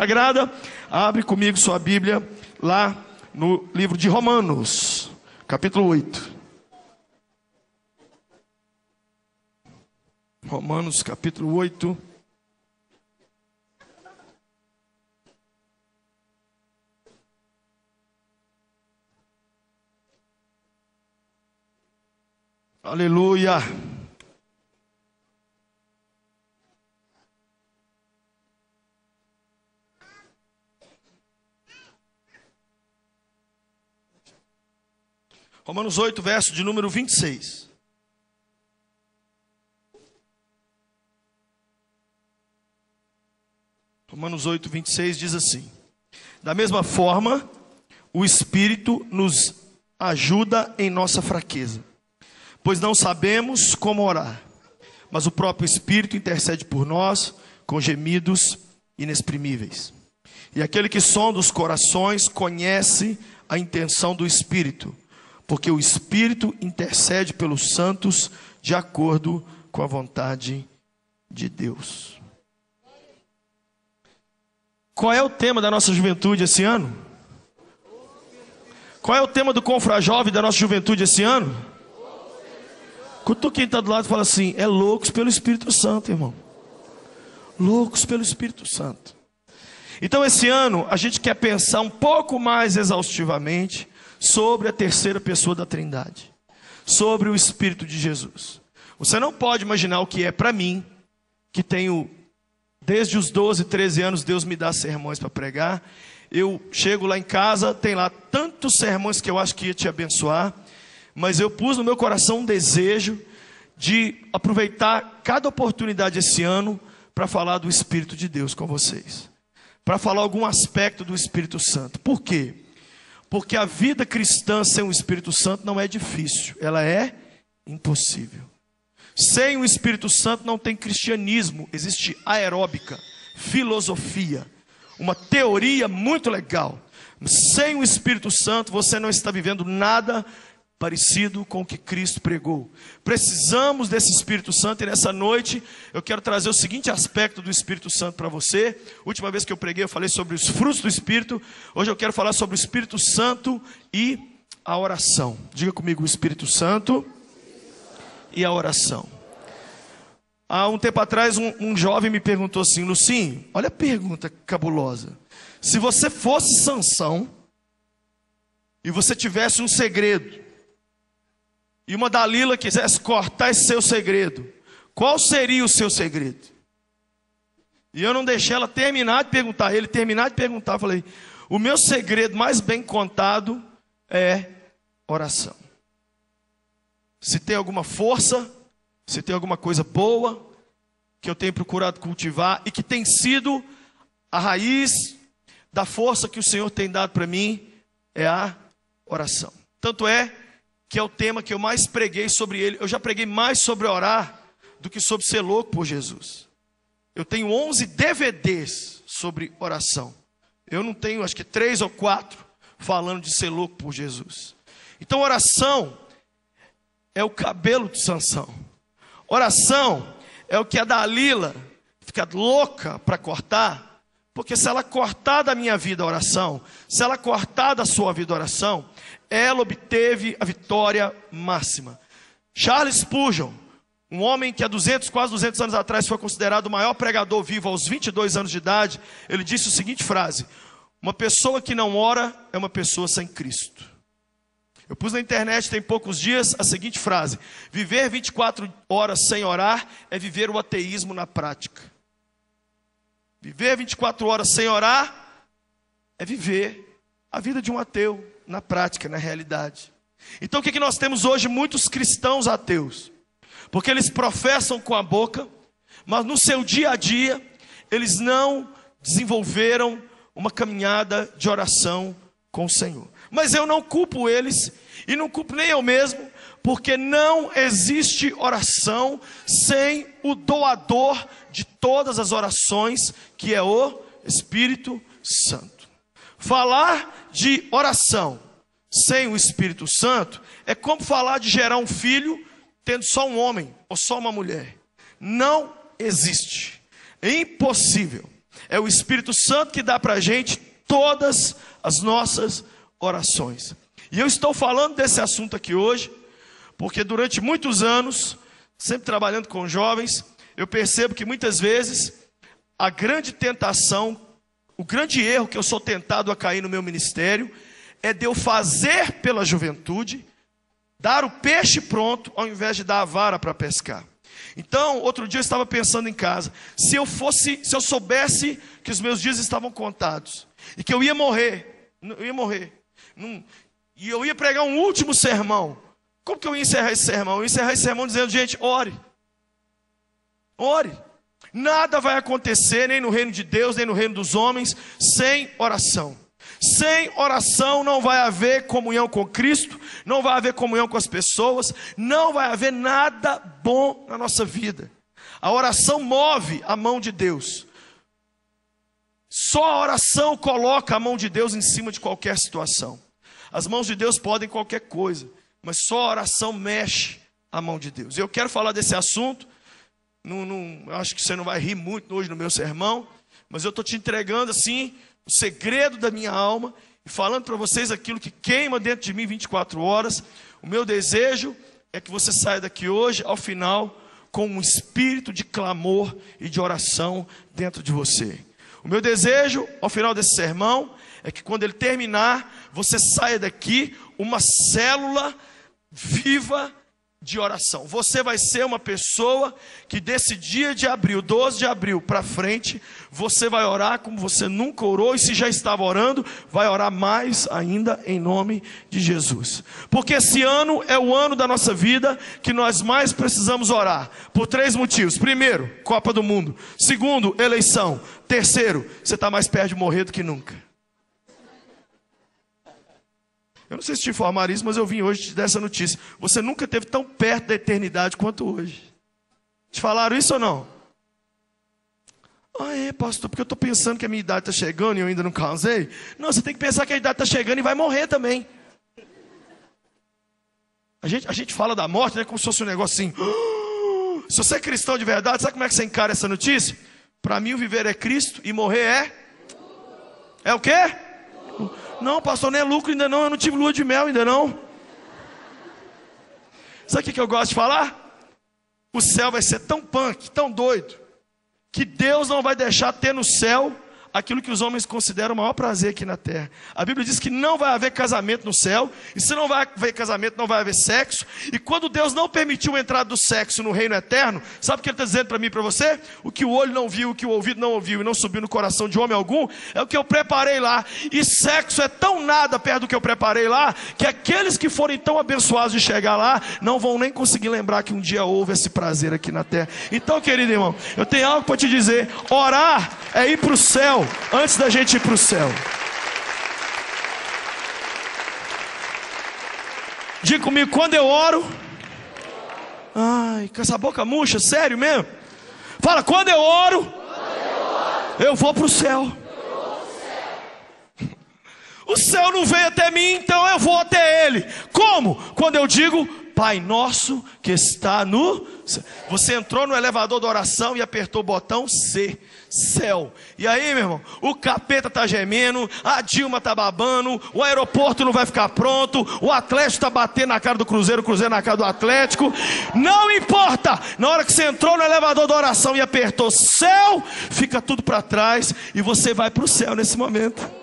Sagrada, abre comigo sua Bíblia lá no livro de Romanos, capítulo 8. Romanos, capítulo 8. Aleluia. Romanos 8, verso de número 26. Romanos 8, 26 diz assim: da mesma forma, o Espírito nos ajuda em nossa fraqueza, pois não sabemos como orar, mas o próprio Espírito intercede por nós com gemidos inexprimíveis. E aquele que sonda os corações conhece a intenção do Espírito, porque o Espírito intercede pelos santos de acordo com a vontade de Deus. Qual é o tema da nossa juventude esse ano? Qual é o tema do Confrajovem da nossa juventude esse ano? Cutuca quem está do lado e fala assim: é loucos pelo Espírito Santo, irmão. Loucos pelo Espírito Santo. Então esse ano a gente quer pensar um pouco mais exaustivamente sobre a terceira pessoa da Trindade, sobre o Espírito de Jesus. Você não pode imaginar o que é para mim, que tenho desde os 12, 13 anos, Deus me dá sermões para pregar. Eu chego lá em casa, tem lá tantos sermões que eu acho que ia te abençoar, mas eu pus no meu coração um desejo de aproveitar cada oportunidade esse ano para falar do Espírito de Deus com vocês, para falar algum aspecto do Espírito Santo. Por quê? Porque a vida cristã sem o Espírito Santo não é difícil, ela é impossível. Sem o Espírito Santo não tem cristianismo, existe aeróbica, filosofia, uma teoria muito legal. Sem o Espírito Santo você não está vivendo nada parecido com o que Cristo pregou. Precisamos desse Espírito Santo, e nessa noite eu quero trazer o seguinte aspecto do Espírito Santo para você. Última vez que eu preguei eu falei sobre os frutos do Espírito. Hoje eu quero falar sobre o Espírito Santo e a oração. Diga comigo: o Espírito Santo e a oração. Há um tempo atrás um jovem me perguntou assim: Lucinho, olha a pergunta cabulosa. Se você fosse Sansão e você tivesse um segredo, e uma Dalila quisesse cortar esse seu segredo, qual seria o seu segredo? E eu não deixei ela terminar de perguntar. Ele terminar de perguntar, eu falei: o meu segredo mais bem contado é oração. Se tem alguma força, se tem alguma coisa boa que eu tenho procurado cultivar e que tem sido a raiz da força que o Senhor tem dado para mim, é a oração. Tanto é que é o tema que eu mais preguei sobre ele. Eu já preguei mais sobre orar do que sobre ser louco por Jesus. Eu tenho 11 DVDs sobre oração. Eu não tenho, acho que 3 ou 4 falando de ser louco por Jesus. Então oração é o cabelo de Sansão. Oração é o que a Dalila fica louca para cortar. Porque se ela cortar da minha vida a oração, se ela cortar da sua vida a oração, ela obteve a vitória máxima. Charles Spurgeon, um homem que há quase 200 anos atrás foi considerado o maior pregador vivo aos 22 anos de idade, ele disse a seguinte frase: uma pessoa que não ora é uma pessoa sem Cristo. Eu pus na internet tem poucos dias a seguinte frase: viver 24 horas sem orar é viver o ateísmo na prática. Viver 24 horas sem orar é viver a vida de um ateu na prática, na realidade. Então o que nós temos hoje? Muitos cristãos ateus, porque eles professam com a boca, mas no seu dia a dia eles não desenvolveram uma caminhada de oração com o Senhor. Mas eu não culpo eles, e não culpo nem eu mesmo, porque não existe oração sem o doador de todas as orações, que é o Espírito Santo. Falar de oração sem o Espírito Santo é como falar de gerar um filho tendo só um homem ou só uma mulher. Não existe. É impossível. É o Espírito Santo que dá para a gente todas as nossas orações. E eu estou falando desse assunto aqui hoje, porque durante muitos anos, sempre trabalhando com jovens, eu percebo que muitas vezes a grande tentação, o grande erro que eu sou tentado a cair no meu ministério, é de eu fazer pela juventude, dar o peixe pronto, ao invés de dar a vara para pescar. Então, outro dia eu estava pensando em casa, se eu soubesse que os meus dias estavam contados, e que eu ia morrer, e eu ia pregar um último sermão, como que eu ia encerrar esse sermão? Eu ia encerrar esse sermão dizendo, gente, ore. Ore. Nada vai acontecer, nem no reino de Deus, nem no reino dos homens, sem oração. Sem oração não vai haver comunhão com Cristo, não vai haver comunhão com as pessoas, não vai haver nada bom na nossa vida. A oração move a mão de Deus. Só a oração coloca a mão de Deus em cima de qualquer situação. As mãos de Deus podem qualquer coisa, mas só a oração mexe a mão de Deus. Eu quero falar desse assunto. Acho que você não vai rir muito hoje no meu sermão, mas eu estou te entregando assim o segredo da minha alma e falando para vocês aquilo que queima dentro de mim 24 horas. O meu desejo é que você saia daqui hoje, ao final, com um espírito de clamor e de oração dentro de você. O meu desejo, ao final desse sermão, é que quando ele terminar, você saia daqui uma célula viva de oração. Você vai ser uma pessoa que desse dia de abril, 12 de abril para frente, você vai orar como você nunca orou, e se já estava orando, vai orar mais ainda em nome de Jesus. Porque esse ano é o ano da nossa vida que nós mais precisamos orar, por 3 motivos. Primeiro, Copa do Mundo. Segundo, eleição. Terceiro, você está mais perto de morrer do que nunca. Eu não sei se te informaram isso, mas eu vim hoje te dar essa notícia. Você nunca esteve tão perto da eternidade quanto hoje. Te falaram isso ou não? Ah, é, pastor, porque eu estou pensando que a minha idade está chegando e eu ainda não casei. Não, você tem que pensar que a idade está chegando e vai morrer também. A gente fala da morte, né, como se fosse um negócio assim. Se você é cristão de verdade, sabe como é que você encara essa notícia? Para mim o viver é Cristo e morrer é... É o quê? Não, pastor, não é lucro ainda não, eu não tive lua de mel ainda não. Sabe o que eu gosto de falar? O céu vai ser tão punk, tão doido, que Deus não vai deixar ter no céu aquilo que os homens consideram o maior prazer aqui na terra. A Bíblia diz que não vai haver casamento no céu, e se não vai haver casamento, não vai haver sexo, e quando Deus não permitiu a entrada do sexo no reino eterno, sabe o que Ele está dizendo para mim e para você? O que o olho não viu, o que o ouvido não ouviu, e não subiu no coração de homem algum, é o que eu preparei lá, e sexo é tão nada perto do que eu preparei lá, que aqueles que forem tão abençoados de chegar lá, não vão nem conseguir lembrar que um dia houve esse prazer aqui na terra. Então, querido irmão, eu tenho algo para te dizer: orar é ir para o céu, antes da gente ir para o céu. Diga comigo, quando eu oro... Ai, com essa boca murcha, sério mesmo? Fala, quando eu oro, eu vou para o céu. O céu não veio até mim, então eu vou até Ele. Como? Quando eu digo, Pai nosso que está no céu. Você entrou no elevador da oração e apertou o botão C, céu. E aí, meu irmão, o capeta está gemendo, a Dilma está babando, o aeroporto não vai ficar pronto, o Atlético está batendo na cara do Cruzeiro, o Cruzeiro na cara do Atlético. Não importa, na hora que você entrou no elevador da oração e apertou céu, fica tudo para trás e você vai para o céu nesse momento.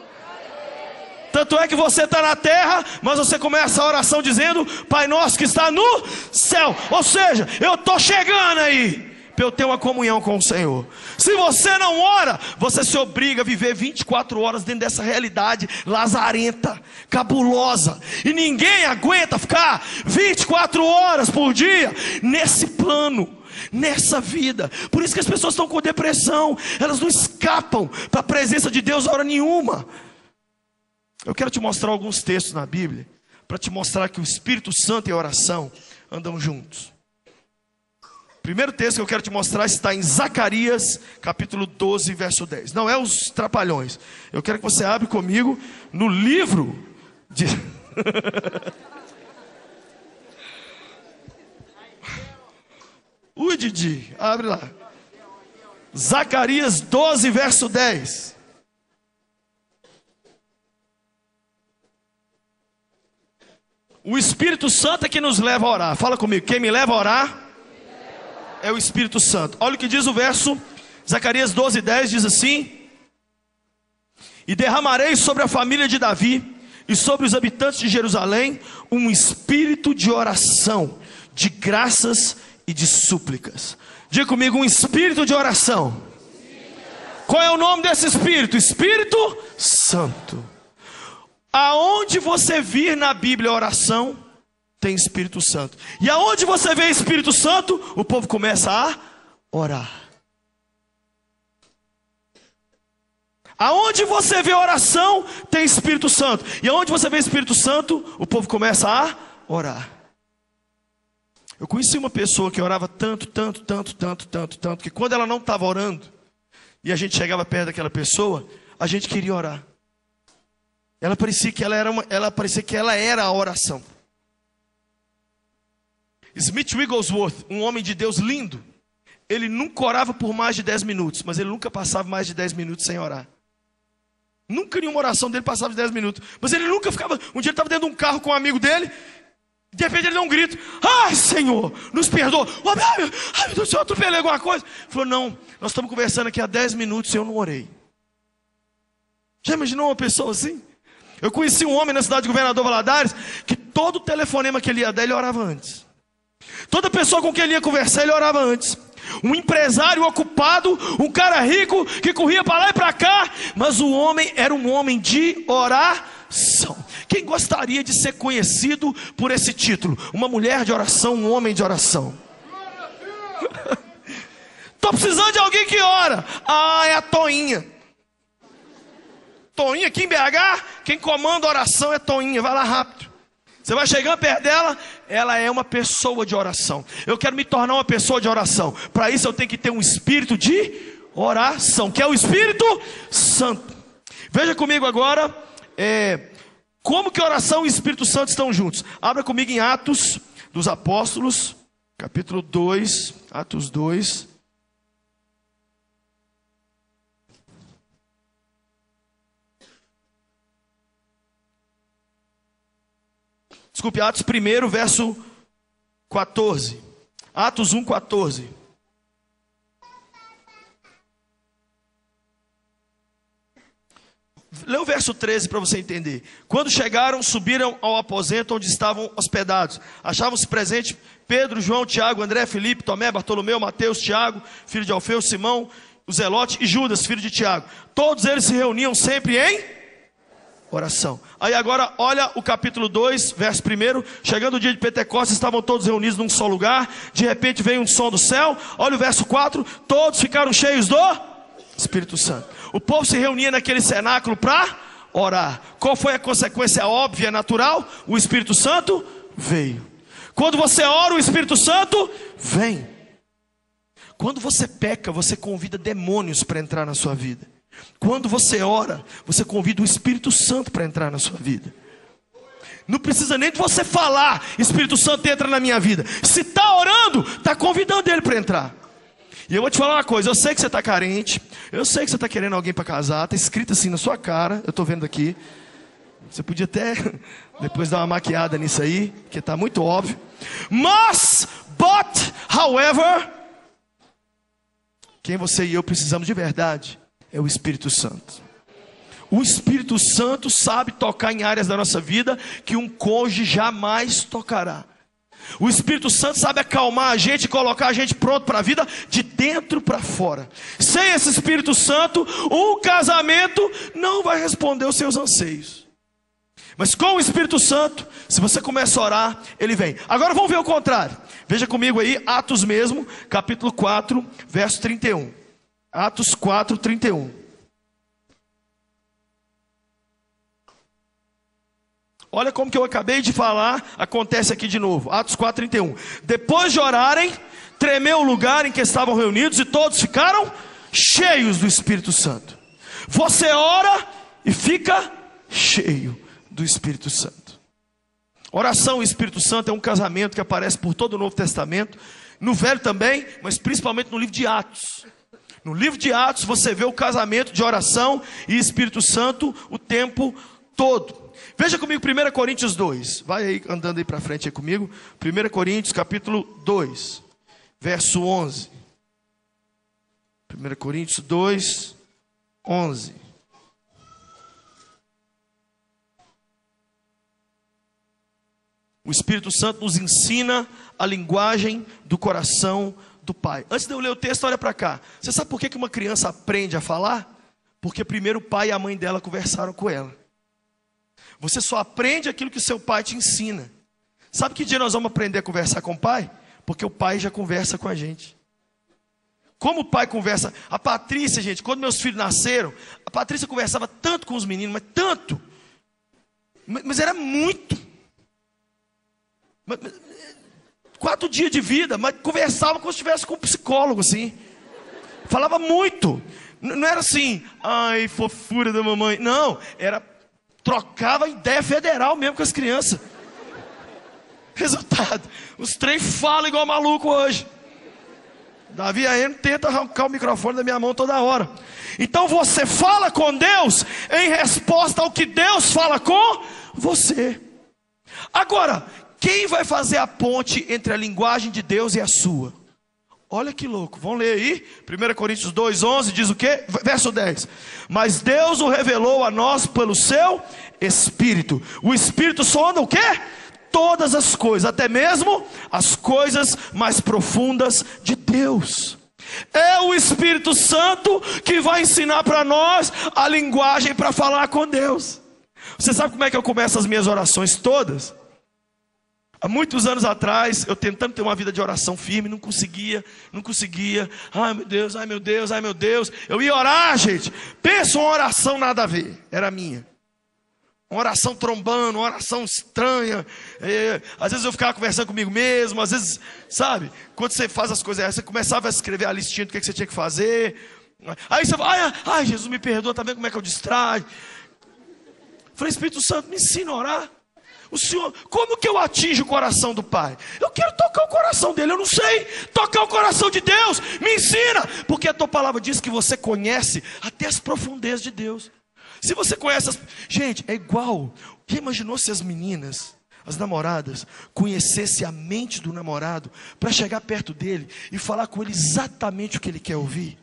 Tanto é que você está na terra, mas você começa a oração dizendo, Pai nosso que está no céu. Ou seja, eu estou chegando aí, para eu ter uma comunhão com o Senhor. Se você não ora, você se obriga a viver 24 horas dentro dessa realidade lazarenta, cabulosa. E ninguém aguenta ficar 24 horas por dia nesse plano, nessa vida. Por isso que as pessoas estão com depressão. Elas não escapam para a presença de Deus hora nenhuma. Eu quero te mostrar alguns textos na Bíblia, para te mostrar que o Espírito Santo e a oração andam juntos. O primeiro texto que eu quero te mostrar está em Zacarias, capítulo 12, verso 10. Não é os trapalhões. Eu quero que você abra comigo no livro de... Ui, Didi, abre lá. Zacarias 12, verso 10. O Espírito Santo é que nos leva a orar. Fala comigo, quem me leva a orar é o Espírito Santo. Olha o que diz o verso, Zacarias 12, 10, diz assim: e derramarei sobre a família de Davi e sobre os habitantes de Jerusalém um espírito de oração, de graças e de súplicas. Diga comigo, um espírito de oração. Qual é o nome desse espírito? Espírito Santo. Aonde você vir na Bíblia oração, tem Espírito Santo. E aonde você vê Espírito Santo, o povo começa a orar. Aonde você vê oração, tem Espírito Santo. E aonde você vê Espírito Santo, o povo começa a orar. Eu conheci uma pessoa que orava tanto, que quando ela não estava orando, e a gente chegava perto daquela pessoa, a gente queria orar. Ela parecia que ela era a oração. Smith Wigglesworth, um homem de Deus lindo, ele nunca orava por mais de 10 minutos, mas ele nunca passava mais de 10 minutos sem orar. Nunca nenhuma oração dele passava de 10 minutos. Mas ele nunca ficava. Um dia ele estava dentro de um carro com um amigo dele, de repente ele deu um grito: ai, Senhor, nos perdoa. Ai, meu Deus do céu, eu atropelei alguma coisa. Ele falou: não, nós estamos conversando aqui há 10 minutos e eu não orei. Já imaginou uma pessoa assim? Eu conheci um homem na cidade de Governador Valadares, que todo telefonema que ele ia dar, ele orava antes. Toda pessoa com quem ele ia conversar, ele orava antes. Um empresário ocupado, um cara rico, que corria para lá e para cá, mas o homem era um homem de oração. Quem gostaria de ser conhecido por esse título? Uma mulher de oração, um homem de oração. Estou precisando de alguém que ora. Ah, é a Toinha. Toinha aqui em BH, quem comanda a oração é Toinha, vai lá rápido. Você vai chegando perto dela, ela é uma pessoa de oração. Eu quero me tornar uma pessoa de oração. Para isso eu tenho que ter um espírito de oração, que é o Espírito Santo. Veja comigo agora, como que oração e Espírito Santo estão juntos. Abra comigo em Atos dos Apóstolos, capítulo 2, Atos 2. Desculpe, Atos 1, verso 14. Atos 1, 14. Lê o verso 13 para você entender. Quando chegaram, subiram ao aposento onde estavam hospedados. Achavam-se presentes Pedro, João, Tiago, André, Filipe, Tomé, Bartolomeu, Mateus, Tiago, filho de Alfeu, Simão, o Zelote e Judas, filho de Tiago. Todos eles se reuniam sempre em oração. Aí agora olha o capítulo 2, verso 1. Chegando o dia de Pentecostes, estavam todos reunidos num só lugar. De repente veio um som do céu. Olha o verso 4. Todos ficaram cheios do Espírito Santo. O povo se reunia naquele cenáculo para orar. Qual foi a consequência óbvia, natural? O Espírito Santo veio. Quando você ora, o Espírito Santo vem. Quando você peca, você convida demônios para entrar na sua vida. Quando você ora, você convida o Espírito Santo para entrar na sua vida. Não precisa nem de você falar: Espírito Santo entra na minha vida. Se está orando, está convidando ele para entrar. E eu vou te falar uma coisa: eu sei que você está carente, eu sei que você está querendo alguém para casar, está escrito assim na sua cara, eu estou vendo aqui. Você podia até depois dar uma maquiada nisso aí, que está muito óbvio. Mas, however, quem você e eu precisamos de verdade é o Espírito Santo. O Espírito Santo sabe tocar em áreas da nossa vida que um cônjuge jamais tocará. O Espírito Santo sabe acalmar a gente e colocar a gente pronto para a vida de dentro para fora. Sem esse Espírito Santo, um casamento não vai responder os seus anseios. Mas com o Espírito Santo, se você começa a orar, ele vem. Agora vamos ver o contrário. Veja comigo aí, Atos mesmo, capítulo 4, verso 31. Atos 4, 31. Olha como que eu acabei de falar, acontece aqui de novo. Atos 4, 31. Depois de orarem, tremeu o lugar em que estavam reunidos e todos ficaram cheios do Espírito Santo. Você ora e fica cheio do Espírito Santo. Oração e Espírito Santo é um casamento que aparece por todo o Novo Testamento, no Velho também, mas principalmente no livro de Atos. No livro de Atos você vê o casamento de oração e Espírito Santo o tempo todo. Veja comigo 1 Coríntios 2. Vai aí andando aí para frente aí comigo. 1 Coríntios capítulo 2, verso 11. 1 Coríntios 2, 11. O Espírito Santo nos ensina a linguagem do coração do Pai. Antes de eu ler o texto, olha para cá. Você sabe por que uma criança aprende a falar? Porque primeiro o pai e a mãe dela conversaram com ela. Você só aprende aquilo que o seu pai te ensina. Sabe que dia nós vamos aprender a conversar com o pai? Porque o pai já conversa com a gente. Como o pai conversa? A Patrícia, gente, quando meus filhos nasceram, a Patrícia conversava tanto com os meninos, mas tanto. Mas era muito. 4 dias de vida, mas conversava como se estivesse com um psicólogo, assim. Falava muito. Não era assim, ai, fofura da mamãe. Não, era, trocava ideia federal mesmo com as crianças. Resultado, os três falam igual maluco hoje. Davi ainda tenta arrancar o microfone da minha mão toda hora. Então você fala com Deus em resposta ao que Deus fala com você. Agora, quem vai fazer a ponte entre a linguagem de Deus e a sua? Olha que louco, vamos ler aí. 1 Coríntios 2, 11 diz o quê? Verso 10. Mas Deus o revelou a nós pelo seu Espírito. O Espírito sonda o quê? Todas as coisas, até mesmo as coisas mais profundas de Deus. É o Espírito Santo que vai ensinar para nós a linguagem para falar com Deus. Você sabe como é que eu começo as minhas orações todas? Há muitos anos atrás, eu tentando ter uma vida de oração firme, não conseguia. Ai meu Deus, ai meu Deus, ai meu Deus. Eu ia orar, gente. Pensa uma oração nada a ver, era minha. Uma oração trombando, uma oração estranha. Às vezes eu ficava conversando comigo mesmo, às vezes, sabe? Quando você faz as coisas, você começava a escrever a listinha do que você tinha que fazer. Aí você fala, ai Jesus me perdoa, tá vendo como é que eu distraio? Falei, Espírito Santo, me ensina a orar. O Senhor, como que eu atinjo o coração do Pai? Eu quero tocar o coração dele, eu não sei. Tocar o coração de Deus, me ensina. Porque a tua palavra diz que você conhece até as profundezas de Deus. Se você conhece Gente, é igual. Já imaginou se as meninas, as namoradas, conhecessem a mente do namorado para chegar perto dele e falar com ele exatamente o que ele quer ouvir?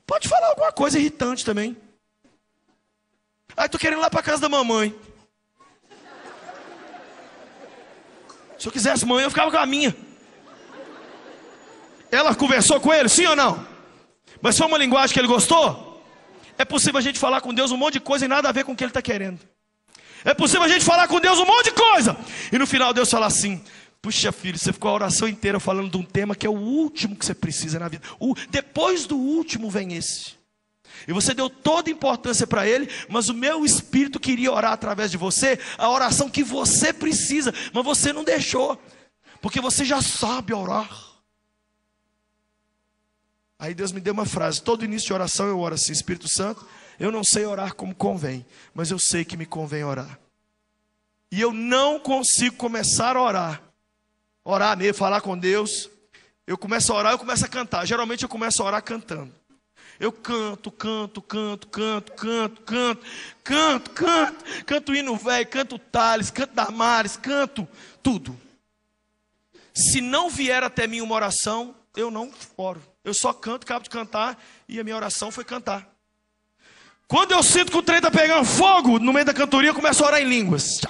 Pode falar alguma coisa irritante também. Ai, tô querendo ir lá para casa da mamãe. Se eu quisesse mãe, eu ficava com a minha. Ela conversou com ele, sim ou não? Mas foi uma linguagem que ele gostou? É possível a gente falar com Deus um monte de coisa e nada a ver com o que ele está querendo. É possível a gente falar com Deus um monte de coisa e no final Deus fala assim, puxa filho, você ficou a oração inteira falando de um tema que é o último que você precisa na vida. Depois do último vem esse. E você deu toda a importância para ele, mas o meu espírito queria orar através de você, a oração que você precisa, mas você não deixou, porque você já sabe orar. Aí Deus me deu uma frase, todo início de oração eu oro assim, Espírito Santo, eu não sei orar como convém, mas eu sei que me convém orar. E eu não consigo começar a orar mesmo, falar com Deus. Eu começo a orar, eu começo a cantar, geralmente eu começo a orar cantando. Eu canto hino velho, canto Tales, canto Damares, canto tudo. Se não vier até mim uma oração, eu não oro. Eu só canto, acabo de cantar e a minha oração foi cantar. Quando eu sinto que o trem está pegando fogo no meio da cantoria, eu começo a orar em línguas.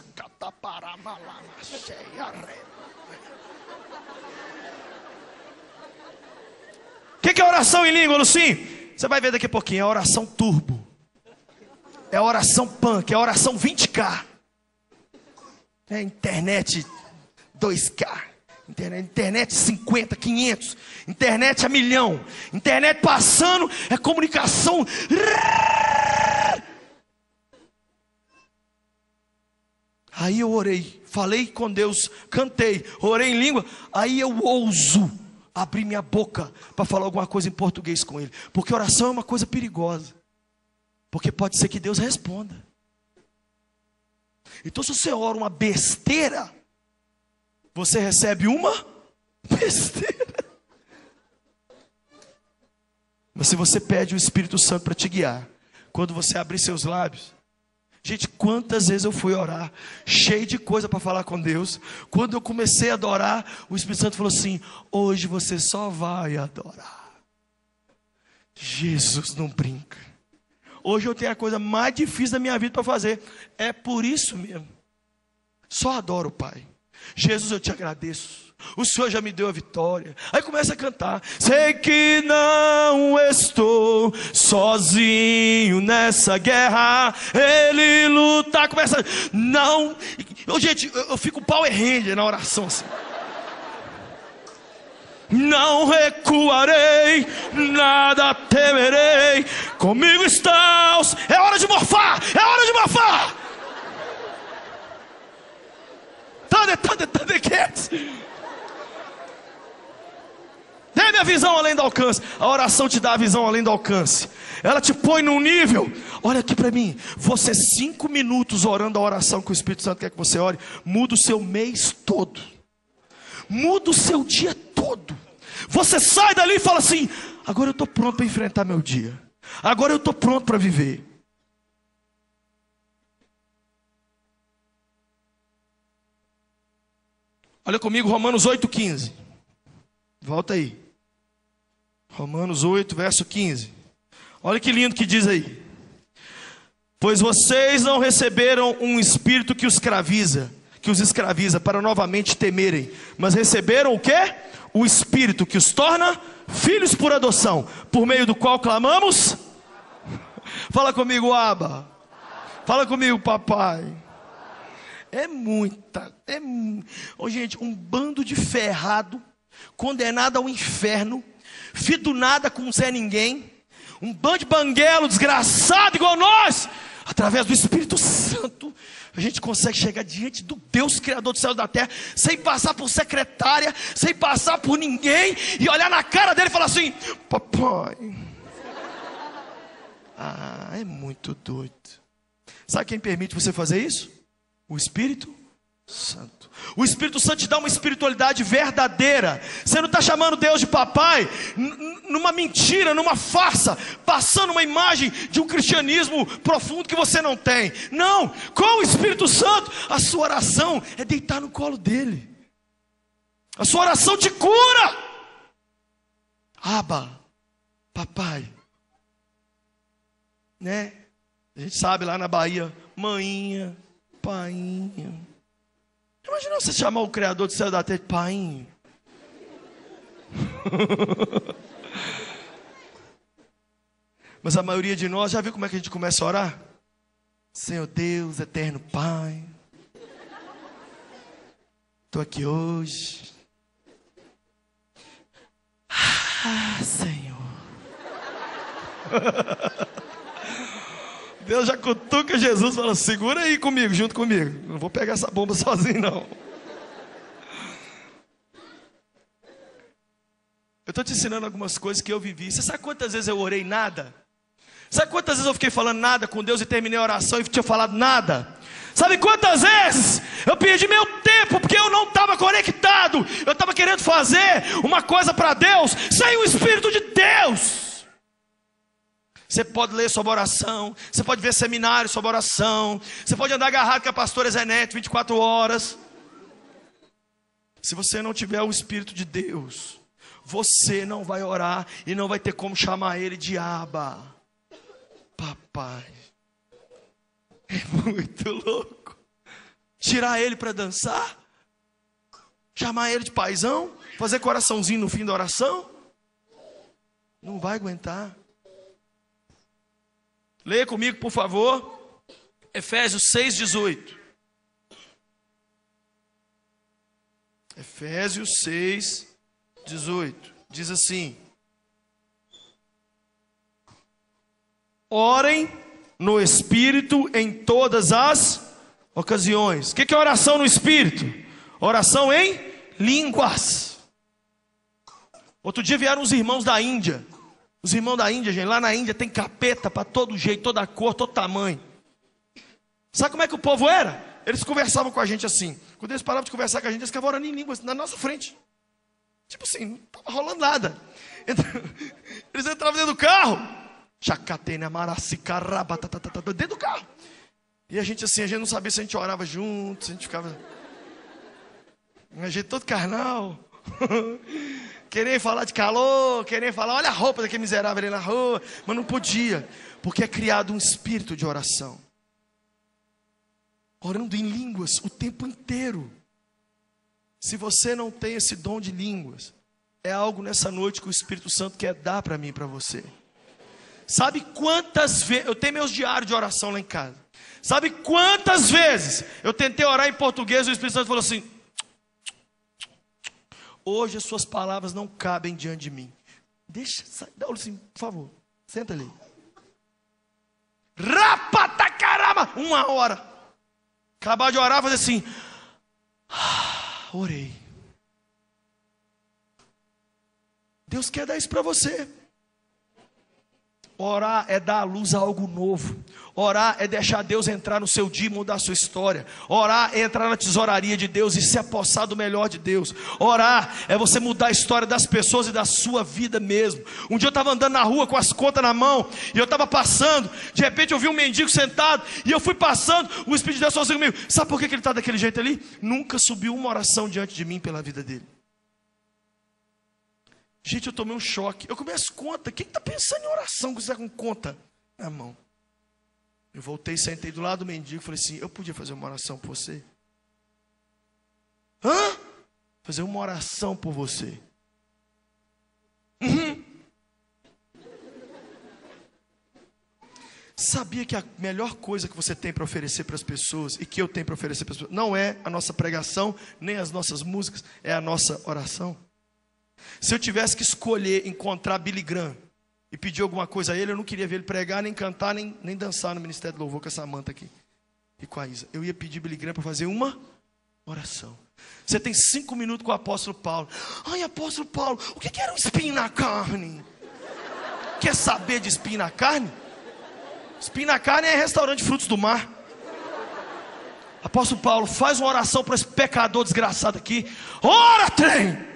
O que é oração em língua, Lucim? Você vai ver daqui a pouquinho, é a oração turbo. É a oração punk, é a oração 20K. É internet 2K. Internet 50, 500. Internet a milhão. Internet passando, é comunicação. Aí eu orei, falei com Deus, cantei, orei em língua. Aí eu ouso abrir minha boca para falar alguma coisa em português com ele. Porque oração é uma coisa perigosa. Porque pode ser que Deus responda. Então se você ora uma besteira, você recebe uma besteira. Mas se você pede o Espírito Santo para te guiar, quando você abrir seus lábios, gente, quantas vezes eu fui orar, cheio de coisa para falar com Deus. Quando eu comecei a adorar, o Espírito Santo falou assim: hoje você só vai adorar. Jesus não brinca. Hoje eu tenho a coisa mais difícil da minha vida para fazer. É por isso mesmo. Só adoro o Pai. Jesus, eu te agradeço. O Senhor já me deu a vitória. Aí começa a cantar: sei que não estou sozinho nessa guerra, Ele luta. Começa, não. Gente, eu fico Power Ranger na oração assim. Não recuarei, nada temerei, comigo estás. É hora de morfar, é hora de morfar. Thunder Cats. Dê-me a visão além do alcance. A oração te dá a visão além do alcance. Ela te põe num nível. Olha aqui para mim. Você 5 minutos orando a oração que o Espírito Santo quer que você ore, muda o seu mês todo. Muda o seu dia todo. Você sai dali e fala assim: agora eu estou pronto para enfrentar meu dia. Agora eu estou pronto para viver. Olha comigo Romanos 8,15. Volta aí. Romanos 8, verso 15. Olha que lindo que diz aí: pois vocês não receberam um espírito que os escraviza para novamente temerem, mas receberam o quê? O Espírito que os torna filhos por adoção, por meio do qual clamamos. Fala comigo, Abba. Fala comigo, papai. Gente, um bando de ferrado, condenado ao inferno, filho do nada com Zé Ninguém, um bando de banguelo desgraçado igual nós. Através do Espírito Santo, a gente consegue chegar diante do Deus Criador do céu e da terra, sem passar por secretária, sem passar por ninguém, e olhar na cara dele e falar assim: papai. É muito doido. Sabe quem permite você fazer isso? O Espírito Santo. O Espírito Santo te dá uma espiritualidade verdadeira. Você não está chamando Deus de papai numa mentira, numa farsa, passando uma imagem de um cristianismo profundo que você não tem. Não, com o Espírito Santo, a sua oração é deitar no colo dele. A sua oração te cura. Abba, papai. Né? A gente sabe lá na Bahia, mainha, painha. Imagina você chamar o Criador do céu e da terra de painho. Mas a maioria de nós, já viu como é que a gente começa a orar? Senhor Deus, eterno Pai, estou aqui hoje. Senhor. Deus já cutuca Jesus e fala: segura aí comigo, junto comigo. Não vou pegar essa bomba sozinho, não. Eu estou te ensinando algumas coisas que eu vivi. Você sabe quantas vezes eu orei nada? Sabe quantas vezes eu fiquei falando nada com Deus e terminei a oração e tinha falado nada? Sabe quantas vezes eu perdi meu tempo porque eu não estava conectado? Eu estava querendo fazer uma coisa para Deus sem o Espírito de Deus. Você pode ler sobre oração, você pode ver seminários sobre oração, você pode andar agarrado com a pastora Zenete 24 horas. Se você não tiver o Espírito de Deus, você não vai orar e não vai ter como chamar Ele de Abba, papai. É muito louco. Tirar Ele para dançar, chamar Ele de paizão, fazer coraçãozinho no fim da oração, não vai aguentar. Leia comigo, por favor, Efésios 6,18. Efésios 6,18. Diz assim: orem no Espírito em todas as ocasiões. O que é oração no Espírito? Oração em línguas. Outro dia vieram os irmãos da Índia. Os irmãos da Índia, gente, lá na Índia tem capeta para todo jeito, toda cor, todo tamanho. Sabe como é que o povo era? Eles conversavam com a gente assim. Quando eles paravam de conversar com a gente, eles ficavam orando em línguas na nossa frente. Tipo assim, não estava rolando nada. Eles entravam dentro do carro. Chacatena, maracicaraba, dentro do carro. E a gente assim, a gente não sabia se a gente orava junto, se a gente ficava... A gente todo carnal. Querer falar de calor, querer falar, olha a roupa daquele miserável ali na rua. Mas não podia, porque é criado um espírito de oração. Orando em línguas o tempo inteiro. Se você não tem esse dom de línguas, é algo nessa noite que o Espírito Santo quer dar para mim e para você. Sabe quantas vezes, eu tenho meus diários de oração lá em casa. Sabe quantas vezes eu tentei orar em português e o Espírito Santo falou assim: hoje as suas palavras não cabem diante de mim. Deixa, dá assim, por favor, senta ali. Rapatacarama, 1 hora. Acabar de orar, fazer assim, orei. Deus quer dar isso para você. Orar é dar à luz a algo novo. Orar é deixar Deus entrar no seu dia e mudar a sua história. Orar é entrar na tesouraria de Deus e se apossar do melhor de Deus. Orar é você mudar a história das pessoas e da sua vida mesmo. Um dia eu estava andando na rua com as contas na mão e eu estava passando. De repente eu vi um mendigo sentado e eu fui passando. O Espírito de Deus falou assim comigo: sabe por que ele está daquele jeito ali? Nunca subiu uma oração diante de mim pela vida dele. Gente, eu tomei um choque. Eu começo conta. Quem está pensando em oração que você está com conta na mão? Eu voltei, sentei do lado do mendigo e falei assim: eu podia fazer uma oração por você? Hã? Fazer uma oração por você. Uhum. Sabia que a melhor coisa que você tem para oferecer para as pessoas, e que eu tenho para oferecer para as pessoas, não é a nossa pregação, nem as nossas músicas, é a nossa oração? Se eu tivesse que escolher encontrar Billy Graham e pedir alguma coisa a ele, eu não queria ver ele pregar, nem cantar, nem dançar no Ministério do Louvor com essa manta aqui e com a Isa. Eu ia pedir Billy Graham para fazer uma oração. Você tem 5 minutos com o apóstolo Paulo. Ai, apóstolo Paulo, o que era um espinho na carne? Quer saber de espinho na carne? Espinho na carne é restaurante de frutos do mar. Apóstolo Paulo, faz uma oração para esse pecador desgraçado aqui. Ora, trem!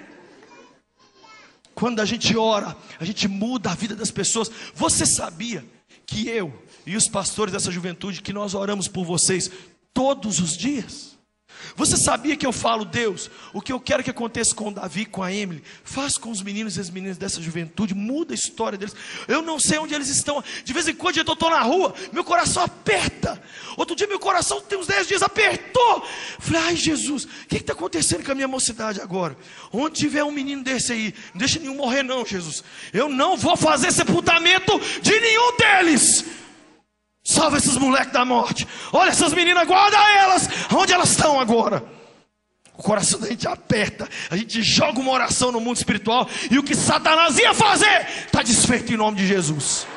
Quando a gente ora, a gente muda a vida das pessoas. Você sabia que eu e os pastores dessa juventude, que nós oramos por vocês todos os dias? Você sabia que eu falo: Deus, o que eu quero que aconteça com o Davi, com a Emily, faz com os meninos e as meninas dessa juventude, muda a história deles. Eu não sei onde eles estão. De vez em quando eu estou na rua, meu coração aperta. Outro dia meu coração tem uns 10 dias apertou. Falei: ai, Jesus, o que está acontecendo com a minha mocidade agora? Onde tiver um menino desse aí, não deixa nenhum morrer não, Jesus. Eu não vou fazer sepultamento de nenhum deles. Salva esses moleques da morte. Olha essas meninas, guarda elas. Onde elas estão agora? O coração da gente aperta. A gente joga uma oração no mundo espiritual, e o que Satanás ia fazer está desfeito em nome de Jesus.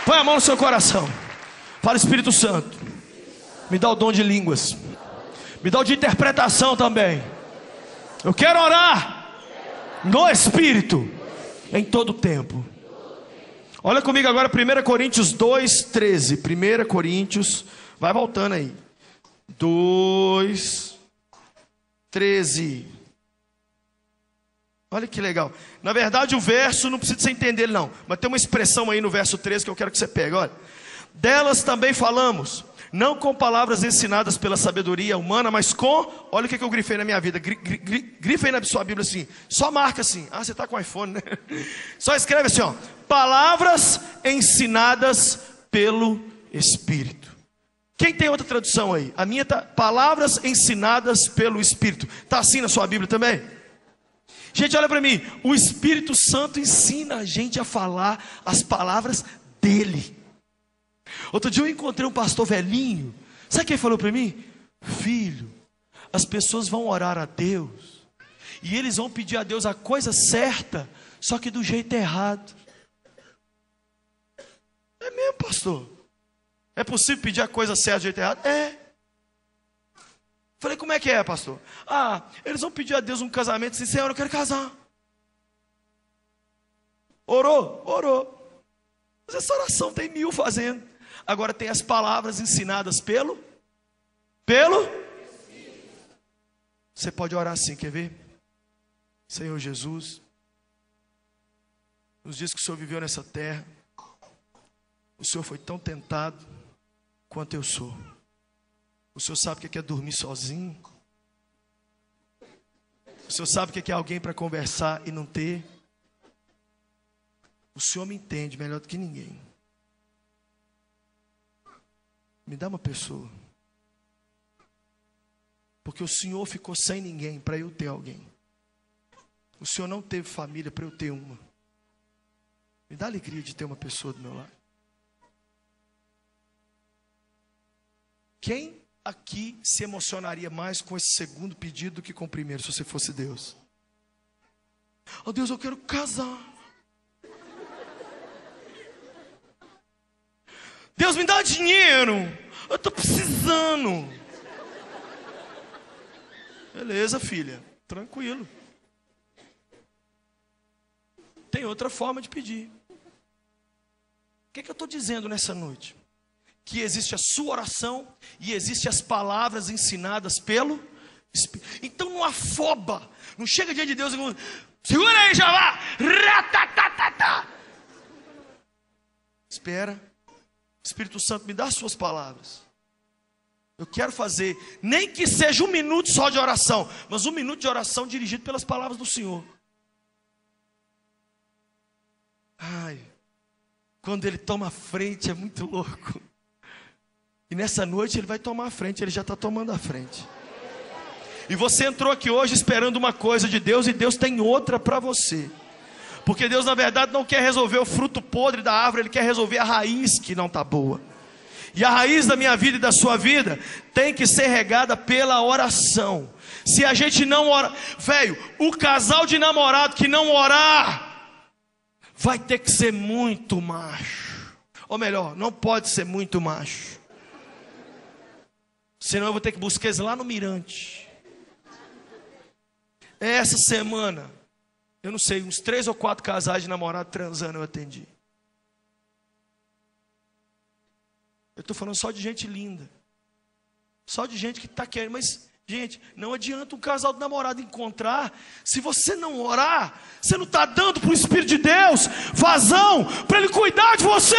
Põe a mão no seu coração. Fala: Espírito Santo, me dá o dom de línguas. Me dá o de interpretação também. Eu quero orar no Espírito em todo tempo. Olha comigo agora 1 Coríntios 2:13. 1 Coríntios, vai voltando aí. 2:13. Olha que legal. Na verdade o verso não precisa você entender ele não, mas tem uma expressão aí no verso 13 que eu quero que você pegue. Olha: delas também falamos, não com palavras ensinadas pela sabedoria humana, mas com... Olha o que eu grifei na minha vida. Grifa aí na sua Bíblia assim. Só marca assim. Ah, você está com iPhone, né? Só escreve assim, ó: palavras ensinadas pelo Espírito. Quem tem outra tradução aí? A minha está: palavras ensinadas pelo Espírito. Está assim na sua Bíblia também? Gente, olha para mim. O Espírito Santo ensina a gente a falar as palavras dele. Outro dia eu encontrei um pastor velhinho. Sabe quem falou para mim? Filho, as pessoas vão orar a Deus e eles vão pedir a Deus a coisa certa, só que do jeito errado. É mesmo, pastor? É possível pedir a coisa certa do jeito errado? É. Falei: como é que é, pastor? Ah, eles vão pedir a Deus um casamento assim: Senhor, eu quero casar. Orou? Orou. Mas essa oração tem 1000 fazendo. Agora tem as palavras ensinadas pelo? Você pode orar assim, quer ver? Senhor Jesus, nos dias que o Senhor viveu nessa terra, o Senhor foi tão tentado quanto eu sou. O Senhor sabe o que é dormir sozinho. O Senhor sabe o que é alguém para conversar e não ter. O Senhor me entende melhor do que ninguém. Me dá uma pessoa. Porque o Senhor ficou sem ninguém para eu ter alguém. O Senhor não teve família para eu ter uma. Me dá alegria de ter uma pessoa do meu lado. Quem aqui se emocionaria mais com esse segundo pedido do que com o primeiro, se você fosse Deus? Oh Deus, eu quero casar. Deus, me dá dinheiro. Eu estou precisando. Beleza, filha. Tranquilo. Tem outra forma de pedir. O que eu estou dizendo nessa noite? Que existe a sua oração e existe as palavras ensinadas pelo Espírito. Então não afoba. Não chega diante de Deus e diz, segura aí, Jeová. Espera. Espírito Santo, me dá as suas palavras. Eu quero fazer, nem que seja 1 minuto só de oração, mas 1 minuto de oração dirigido pelas palavras do Senhor. Ai, quando Ele toma a frente é muito louco. E nessa noite Ele vai tomar a frente, Ele já está tomando a frente. E você entrou aqui hoje esperando uma coisa de Deus, e Deus tem outra para você. Porque Deus na verdade não quer resolver o fruto podre da árvore, Ele quer resolver a raiz que não está boa. E a raiz da minha vida e da sua vida tem que ser regada pela oração. Se a gente não ora, velho, o casal de namorado que não orar, vai ter que ser muito macho. Ou melhor, não pode ser muito macho. Senão eu vou ter que buscar eles lá no Mirante. Essa semana, eu não sei, uns 3 ou 4 casais de namorado transando eu atendi. Eu estou falando só de gente linda. Só de gente que está querendo. Mas, gente, não adianta um casal de namorado encontrar. Se você não orar, você não está dando para o Espírito de Deus vazão para Ele cuidar de você.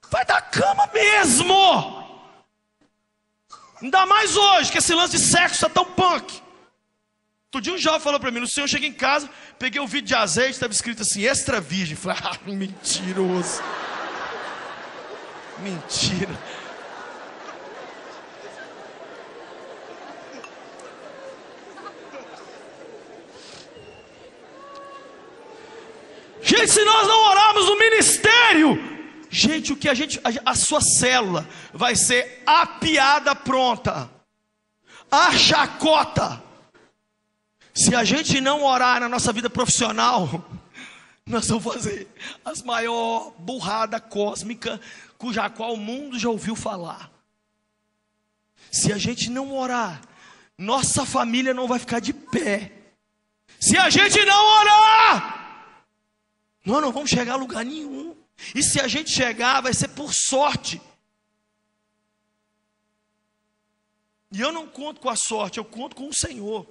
Vai dar cama mesmo. Ainda mais hoje, que esse lance de sexo está tão punk. Outro dia um jovem falou para mim, no Senhor, eu cheguei em casa, peguei o vidro de azeite, estava escrito assim, extra virgem. Falei, mentiroso. Mentira. Gente, se nós não orarmos no ministério, gente, a sua célula vai ser a piada pronta, a chacota. Se a gente não orar na nossa vida profissional, nós vamos fazer as maior burrada cósmica cuja qual o mundo já ouviu falar. Se a gente não orar, nossa família não vai ficar de pé. Se a gente não orar, nós não vamos chegar a lugar nenhum. E se a gente chegar, vai ser por sorte. E eu não conto com a sorte, eu conto com o Senhor.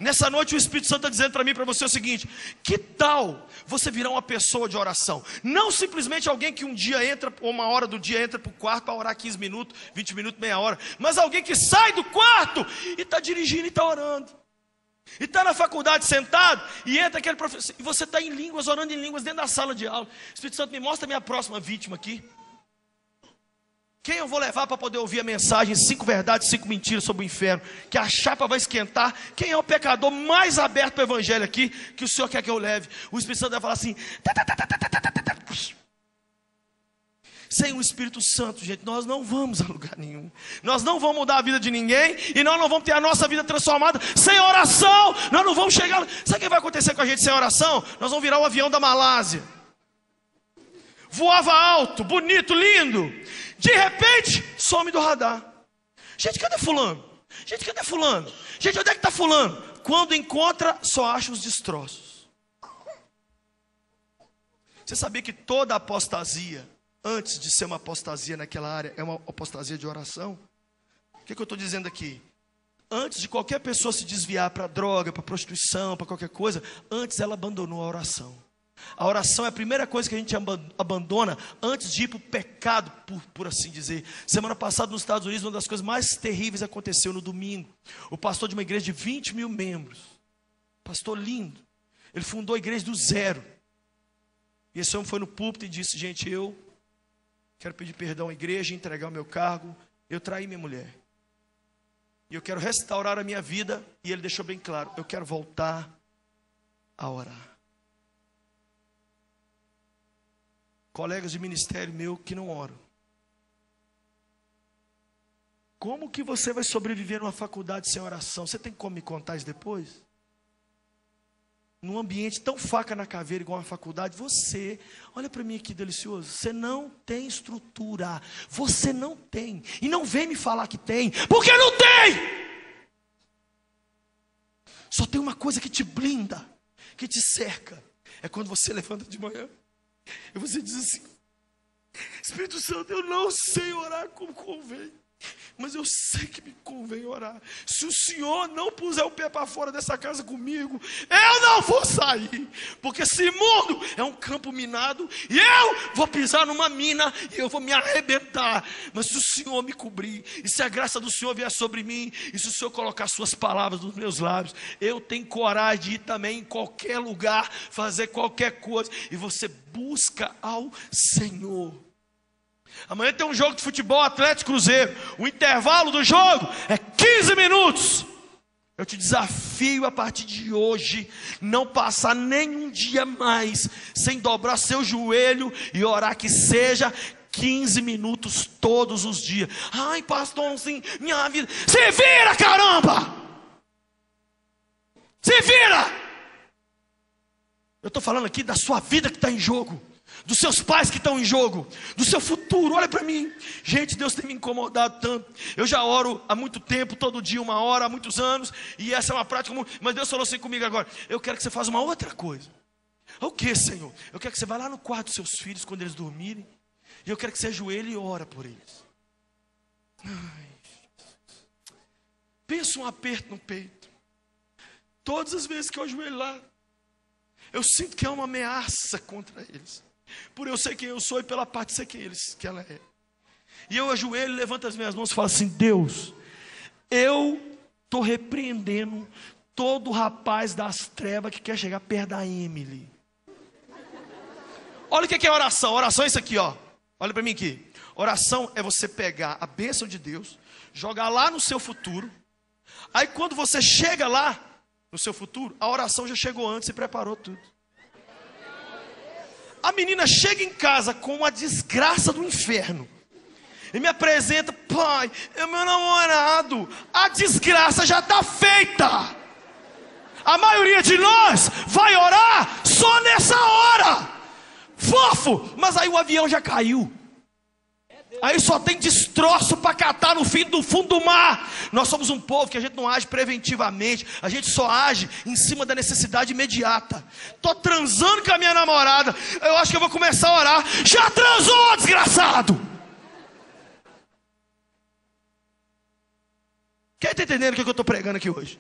Nessa noite o Espírito Santo está dizendo para mim e para você o seguinte: que tal você virar uma pessoa de oração? Não simplesmente alguém que um dia entra, ou 1 hora do dia entra para o quarto para orar 15 minutos, 20 minutos, meia hora. Mas alguém que sai do quarto e está dirigindo e está orando. E está na faculdade sentado e entra aquele professor, e você está em línguas, orando em línguas dentro da sala de aula. Espírito Santo, me mostra a minha próxima vítima aqui. Quem eu vou levar para poder ouvir a mensagem 5 verdades, 5 mentiras sobre o inferno, que a chapa vai esquentar? Quem é o pecador mais aberto para o evangelho aqui, que o Senhor quer que eu leve? O Espírito Santo vai falar assim: sem o Espírito Santo, gente, nós não vamos a lugar nenhum. Nós não vamos mudar a vida de ninguém, e nós não vamos ter a nossa vida transformada sem oração. Nós não vamos chegar. Sabe o que vai acontecer com a gente sem oração? Nós vamos virar o avião da Malásia. Voava alto, bonito, lindo. De repente, some do radar. Gente, cadê fulano? Gente, cadê fulano? Gente, onde é que está fulano? Quando encontra, só acha os destroços. Você sabia que toda apostasia antes de ser uma apostasia naquela área, é uma apostasia de oração. O que eu estou dizendo aqui? Antes de qualquer pessoa se desviar para droga, para prostituição, para qualquer coisa, antes ela abandonou a oração. A oração é a primeira coisa que a gente abandona antes de ir para o pecado, por assim dizer. Semana passada nos Estados Unidos, uma das coisas mais terríveis aconteceu no domingo. O pastor de uma igreja de 20 mil membros, pastor lindo, ele fundou a igreja do zero. E esse homem foi no púlpito e disse: gente, eu quero pedir perdão à igreja, entregar o meu cargo, eu traí minha mulher. E eu quero restaurar a minha vida. E ele deixou bem claro: eu quero voltar a orar. Colegas de ministério meu que não oram. Como que você vai sobreviver numa faculdade sem oração? Você tem como me contar isso depois? Num ambiente tão faca na caveira igual uma faculdade, você, olha para mim aqui delicioso, você não tem estrutura. Você não tem. E não vem me falar que tem, porque não tem! Só tem uma coisa que te blinda, que te cerca. É quando você levanta de manhã e você diz assim: Espírito Santo, eu não sei orar como convém, mas eu sei que me convém orar. Se o Senhor não puser o pé para fora dessa casa comigo, eu não vou sair, porque esse mundo é um campo minado, e eu vou pisar numa mina, e eu vou me arrebentar. Mas se o Senhor me cobrir, e se a graça do Senhor vier sobre mim, e se o Senhor colocar suas palavras nos meus lábios, eu tenho coragem de ir também em qualquer lugar, fazer qualquer coisa. E você busca ao Senhor. Amanhã tem um jogo de futebol, Atlético Cruzeiro. O intervalo do jogo é 15 minutos. Eu te desafio a partir de hoje, não passar nenhum dia mais sem dobrar seu joelho e orar, que seja 15 minutos todos os dias. Ai, pastor, assim, minha vida. Se vira, caramba! Se vira! Eu estou falando aqui da sua vida que está em jogo, dos seus pais que estão em jogo, do seu futuro. Olha para mim. Gente, Deus tem me incomodado tanto. Eu já oro há muito tempo, todo dia 1 hora, há muitos anos, e essa é uma prática comum. Mas Deus falou assim comigo agora: eu quero que você faça uma outra coisa. O que, Senhor? Eu quero que você vá lá no quarto dos seus filhos quando eles dormirem, e eu quero que você ajoelhe e ora por eles. Ai, pensa um aperto no peito. Todas as vezes que eu ajoelho lá, eu sinto que é uma ameaça contra eles, por eu sei quem eu sou e pela parte de ser quem que ela é. E eu ajoelho, levanto as minhas mãos e falo assim: Deus, eu estou repreendendo todo rapaz das trevas que quer chegar perto da Emily. Olha o que é oração. Oração é isso aqui, ó. Olha para mim aqui. Oração é você pegar a bênção de Deus, jogar lá no seu futuro. Aí quando você chega lá no seu futuro, a oração já chegou antes e preparou tudo. A menina chega em casa com uma desgraça do inferno e me apresenta: pai, é meu namorado. A desgraça já está feita. A maioria de nós vai orar só nessa hora. Fofo, mas aí o avião já caiu. Aí só tem destroço para catar no fim do fundo do mar. Nós somos um povo que a gente não age preventivamente, a gente só age em cima da necessidade imediata. Estou transando com a minha namorada, eu acho que eu vou começar a orar. Já transou, desgraçado? Quem está entendendo o que eu estou pregando aqui hoje?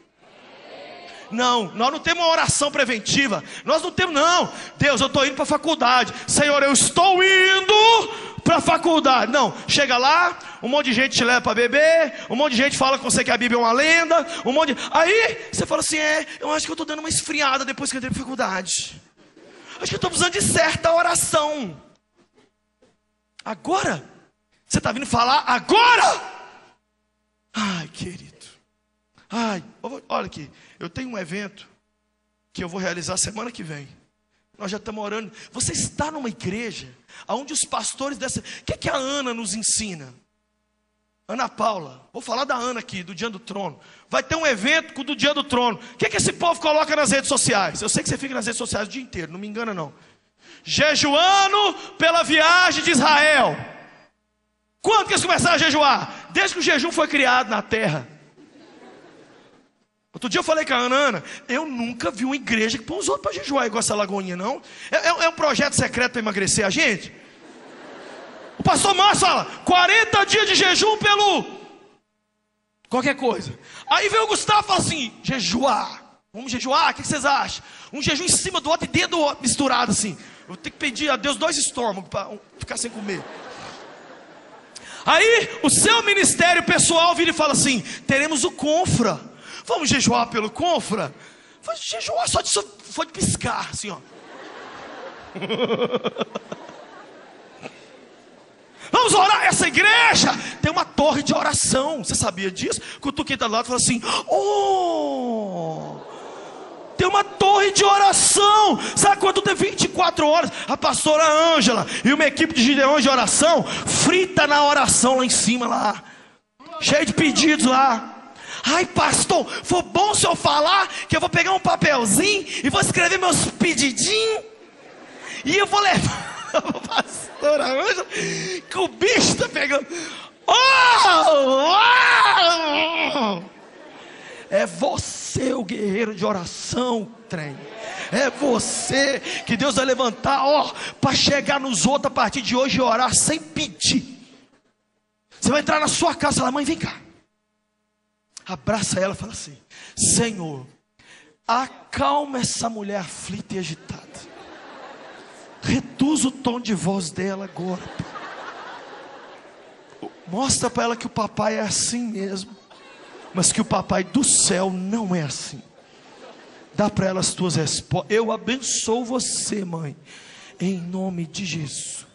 Não, nós não temos uma oração preventiva. Nós não temos, não. Deus, eu estou indo para a faculdade. Senhor, eu estou indo para a faculdade. Não, chega lá, um monte de gente te leva para beber, um monte de gente fala com você que a Bíblia é uma lenda, aí você fala assim: eu acho que eu estou dando uma esfriada depois que eu entrei para a faculdade. Acho que eu estou precisando de certa oração. Agora? Você está vindo falar agora? Ai, querido. Ai, olha aqui, eu tenho um evento que eu vou realizar semana que vem. Nós já estamos orando. Você está numa igreja onde os pastores dessa... O que a Ana nos ensina? Ana Paula, vou falar da Ana aqui, do Dia do Trono. Vai ter um evento do Dia do Trono. O que esse povo coloca nas redes sociais? Eu sei que você fica nas redes sociais o dia inteiro, não me engana não. Jejuando pela viagem de Israel. Quando que eles começaram a jejuar? Desde que o jejum foi criado na terra. Outro dia eu falei com a Ana: eu nunca vi uma igreja que põe os outros para jejuar igual essa lagoinha, não. É um projeto secreto para emagrecer a gente? O pastor Márcio fala, 40 dias de jejum pelo qualquer coisa. Aí vem o Gustavo e fala assim, jejuar. Vamos jejuar, o que vocês acham? Um jejum em cima do outro e dentro do outro, misturado assim. Eu vou ter que pedir a Deus 2 estômagos para ficar sem comer. Aí o seu ministério pessoal vira e fala assim, teremos o Confra. Vamos jejuar pelo Confra? Vamos jejuar só de piscar, assim ó. Vamos orar. Essa igreja tem uma torre de oração. Você sabia disso? Quando quem está do lado fala assim, oh, tem uma torre de oração. Sabe quando tem 24 horas? A pastora Ângela e uma equipe de gideões de oração frita na oração lá em cima lá, cheio de pedidos lá. Ai pastor, foi bom o senhor falar que eu vou pegar um papelzinho e vou escrever meus pedidinhos e eu vou levar a pastora Ângela, que o bicho está pegando. É você o guerreiro de oração, trem. É você que Deus vai levantar, ó, para chegar nos outros a partir de hoje e orar sem pedir. Você vai entrar na sua casa e falar, mãe, vem cá. Abraça ela e fala assim, Senhor, acalma essa mulher aflita e agitada. Reduz o tom de voz dela agora. Mostra para ela que o papai é assim mesmo, mas que o papai do céu não é assim. Dá para ela as tuas respostas. Eu abençoo você, mãe, em nome de Jesus.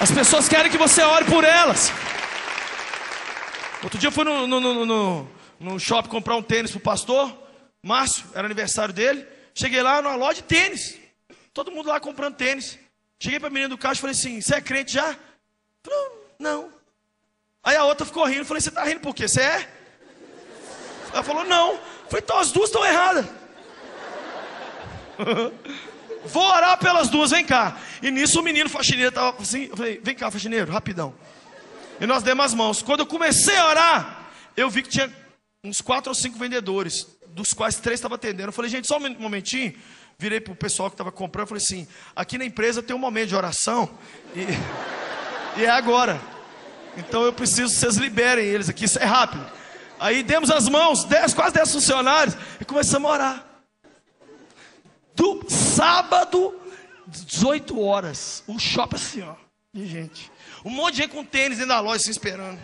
As pessoas querem que você ore por elas. Outro dia eu fui no shopping comprar um tênis pro pastor Márcio, era aniversário dele. Cheguei lá numa loja de tênis, todo mundo lá comprando tênis. Cheguei para a menina do caixa e falei assim, você é crente já? Falou, não. Aí a outra ficou rindo, falei, você está rindo por quê? Você é? Ela falou, não. Falei, então as duas estão erradas. Vou orar pelas duas, vem cá. E nisso o menino faxineiro estava assim, eu falei, vem cá faxineiro, rapidão. E nós demos as mãos. Quando eu comecei a orar, eu vi que tinha uns 4 ou 5 vendedores, dos quais 3 estavam atendendo. Eu falei, gente, só um momentinho. Virei para o pessoal que estava comprando e falei assim, aqui na empresa tem um momento de oração e é agora. Então eu preciso que vocês liberem eles aqui, isso é rápido. Aí demos as mãos, quase 10 funcionários e começamos a orar. Do sábado, 18 horas, o shopping assim, ó, de gente. Um monte de gente com tênis dentro da loja, assim, esperando.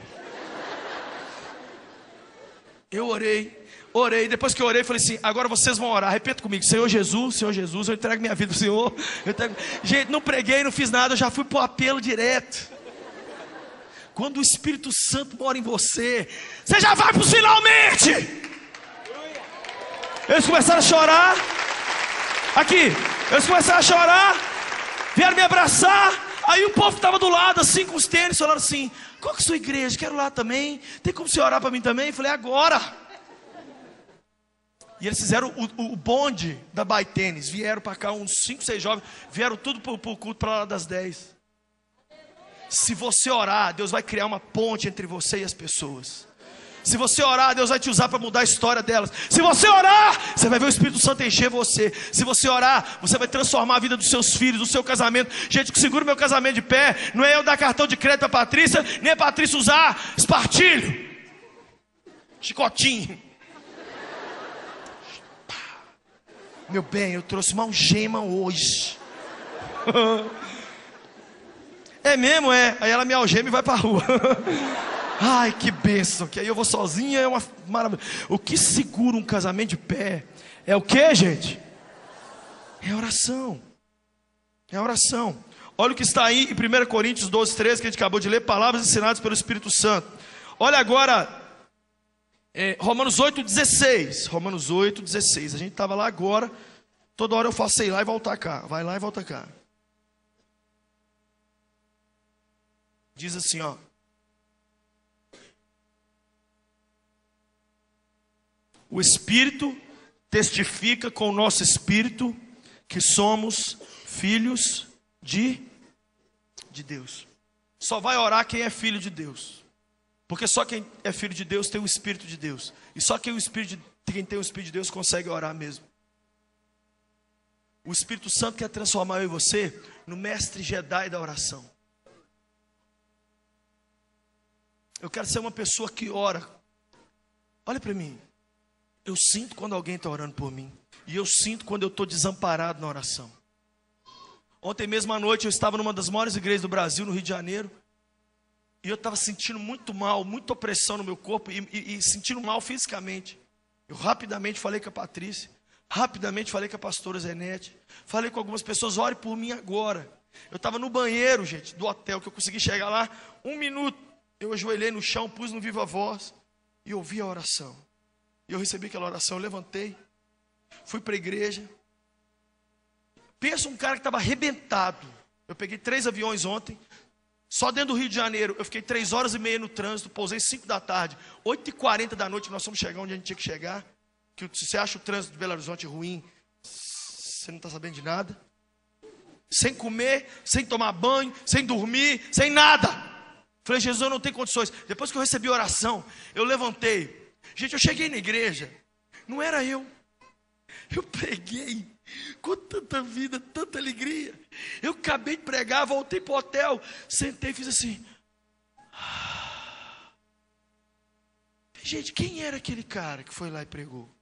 Eu orei, depois que eu orei, falei assim, agora vocês vão orar, repita comigo, Senhor Jesus, eu entrego minha vida pro Senhor. Gente, não preguei, não fiz nada, eu já fui pro apelo direto. Quando o Espírito Santo mora em você, você já vai pro finalmente. Eles começaram a chorar. Aqui, eles começaram a chorar, vieram me abraçar. Aí o povo que estava do lado, assim, com os tênis, falaram assim, qual que é a sua igreja? Quero lá também, tem como você orar para mim também? Eu falei, agora. E eles fizeram o bonde da Bai Tênis, vieram para cá uns 5, 6 jovens, vieram tudo para o culto para lá das 10. Se você orar, Deus vai criar uma ponte entre você e as pessoas. Se você orar, Deus vai te usar para mudar a história delas. Se você orar, você vai ver o Espírito Santo encher você. Se você orar, você vai transformar a vida dos seus filhos, do seu casamento. Gente, que segura o meu casamento de pé não é eu dar cartão de crédito para a Patrícia, nem a Patrícia usar espartilho, chicotinho. Meu bem, eu trouxe uma algema hoje. É mesmo, é. Aí ela me algema e vai para a rua. Ai, que bênção, que aí eu vou sozinha, é uma maravilha. O que segura um casamento de pé é o que, gente? É oração. É oração. Olha o que está aí em 1 Coríntios 12, 13, que a gente acabou de ler, palavras ensinadas pelo Espírito Santo. Olha agora, Romanos 8, 16. Romanos 8, 16. A gente estava lá agora, toda hora eu faço ir lá e voltar cá. Vai lá e volta cá. Diz assim, ó. O Espírito testifica com o nosso espírito que somos filhos de Deus. Só vai orar quem é filho de Deus. Porque só quem é filho de Deus tem o Espírito de Deus. E só quem tem o Espírito de Deus consegue orar mesmo. O Espírito Santo quer transformar eu e você no mestre Jedi da oração. Eu quero ser uma pessoa que ora. Olha para mim. Eu sinto quando alguém está orando por mim. E eu sinto quando eu estou desamparado na oração. Ontem mesmo à noite eu estava numa das maiores igrejas do Brasil, no Rio de Janeiro. E eu estava sentindo muito mal, muita opressão no meu corpo e sentindo mal fisicamente. Eu rapidamente falei com a Patrícia. Rapidamente falei com a pastora Zenete. Falei com algumas pessoas, ore por mim agora. Eu estava no banheiro, gente, do hotel, que eu consegui chegar lá. 1 minuto, eu ajoelhei no chão, pus no viva voz e ouvi a oração. E eu recebi aquela oração, eu levantei, fui para a igreja. Pensa um cara que estava arrebentado. Eu peguei 3 aviões ontem. Só dentro do Rio de Janeiro, eu fiquei 3 horas e meia no trânsito, pousei 5 da tarde, 8h40 da noite, nós fomos chegar onde a gente tinha que chegar. Que se você acha o trânsito de Belo Horizonte ruim, você não está sabendo de nada. Sem comer, sem tomar banho, sem dormir, sem nada. Falei, Jesus, eu não tenho condições. Depois que eu recebi a oração, eu levantei. Gente, eu cheguei na igreja, não era eu. Eu preguei com tanta vida, tanta alegria. Eu acabei de pregar, voltei para o hotel, sentei e fiz assim. Gente, quem era aquele cara que foi lá e pregou?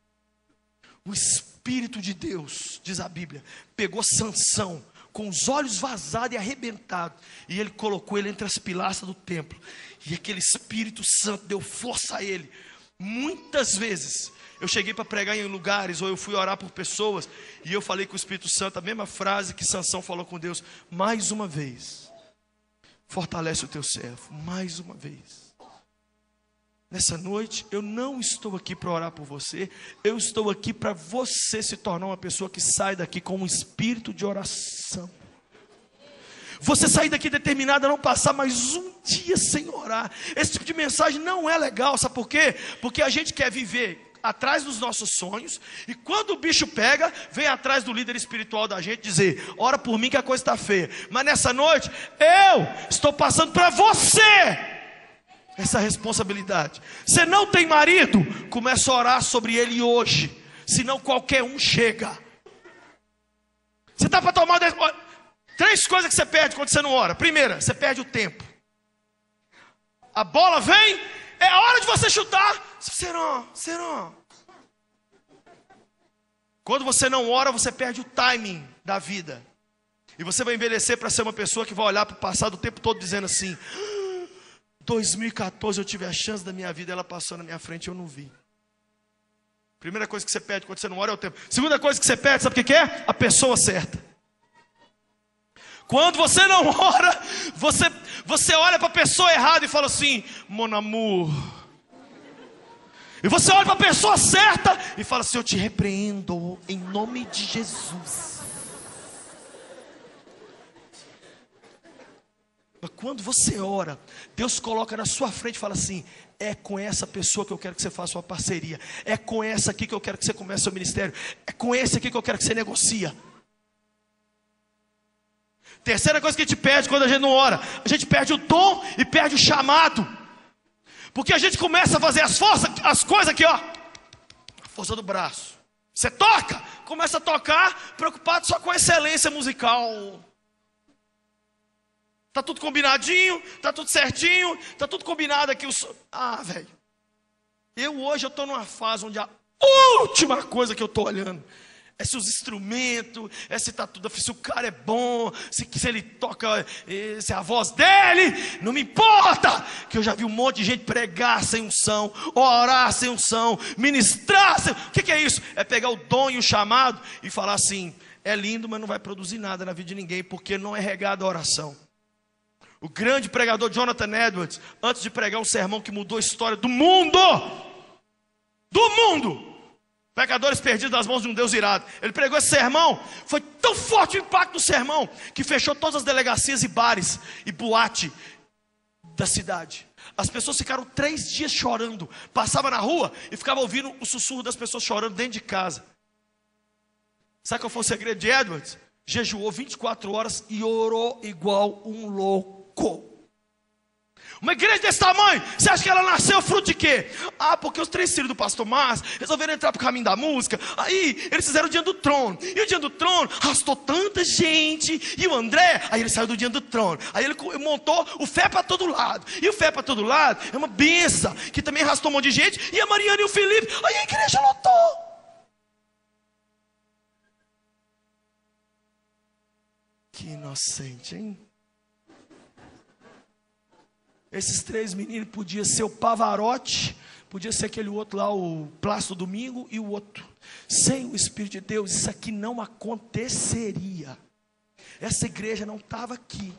O Espírito de Deus, diz a Bíblia, pegou Sansão com os olhos vazados e arrebentados, e ele colocou ele entre as pilastras do templo, e aquele Espírito Santo deu força a ele. Muitas vezes eu cheguei para pregar em lugares, ou eu fui orar por pessoas, e eu falei com o Espírito Santo a mesma frase que Sansão falou com Deus: mais uma vez, fortalece o teu servo, mais uma vez. Nessa noite, eu não estou aqui para orar por você, eu estou aqui para você se tornar uma pessoa que sai daqui com um espírito de oração. Você sair daqui determinado a não passar mais um dia sem orar. Esse tipo de mensagem não é legal, sabe por quê? Porque a gente quer viver atrás dos nossos sonhos, e quando o bicho pega, vem atrás do líder espiritual da gente dizer: ora por mim que a coisa está feia. Mas nessa noite, eu estou passando para você essa responsabilidade. Você não tem marido? Começa a orar sobre ele hoje, senão qualquer um chega. Você está para tomar 3 coisas que você perde quando você não ora. Primeira, você perde o tempo. A bola vem, é hora de você chutar. Será? Quando você não ora, você perde o timing da vida. E você vai envelhecer para ser uma pessoa que vai olhar para o passado o tempo todo dizendo assim: 2014 eu tive a chance da minha vida, ela passou na minha frente e eu não vi. Primeira coisa que você perde quando você não ora é o tempo. Segunda coisa que você perde, sabe o que é? A pessoa certa. Quando você não ora, você olha para a pessoa errada e fala assim: mon amour. E você olha para a pessoa certa e fala assim: eu te repreendo em nome de Jesus. Mas quando você ora, Deus coloca na sua frente e fala assim: é com essa pessoa que eu quero que você faça uma parceria, é com essa aqui que eu quero que você comece o seu ministério, é com esse aqui que eu quero que você negocia. Terceira coisa que a gente perde quando a gente não ora: a gente perde o dom e perde o chamado. Porque a gente começa a fazer as coisas aqui, ó, a força do braço. Você toca, começa a tocar, preocupado só com a excelência musical. Tá tudo combinadinho, tá tudo certinho, tá tudo combinado aqui. Velho, hoje eu estou numa fase onde a última coisa que eu estou olhando é se os instrumentos, é se tá tudo, se o cara é bom, se ele toca, se é a voz dele, não me importa. Que eu já vi um monte de gente pregar sem unção, orar sem unção, ministrar sem... O que é isso? É pegar o dom e o chamado e falar assim: é lindo, mas não vai produzir nada na vida de ninguém, porque não é regado a oração. O grande pregador Jonathan Edwards, antes de pregar um sermão que mudou a história do mundo, pecadores perdidos nas mãos de um Deus irado, ele pregou esse sermão, foi tão forte o impacto do sermão, que fechou todas as delegacias e bares e boate da cidade. As pessoas ficaram 3 dias chorando, passava na rua e ficava ouvindo o sussurro das pessoas chorando dentro de casa. Sabe qual foi o segredo de Edwards? Jejuou 24 horas e orou igual um louco. Uma igreja desse tamanho, você acha que ela nasceu fruto de quê? Ah, porque os 3 filhos do pastor Márcio resolveram entrar pro caminho da música. Aí eles fizeram o Dia do Trono. E o Dia do Trono arrastou tanta gente. E o André, aí ele saiu do Dia do Trono. Aí ele montou o Fé para todo lado. E o Fé para todo lado é uma benção, que também arrastou um monte de gente. E a Mariana e o Felipe, aí a igreja lotou. Que inocente, hein? Esses 3 meninos podiam ser o Pavarotti, podia ser aquele outro lá, o Plácido Domingo, e o outro. Sem o Espírito de Deus, isso aqui não aconteceria. Essa igreja não estava aqui.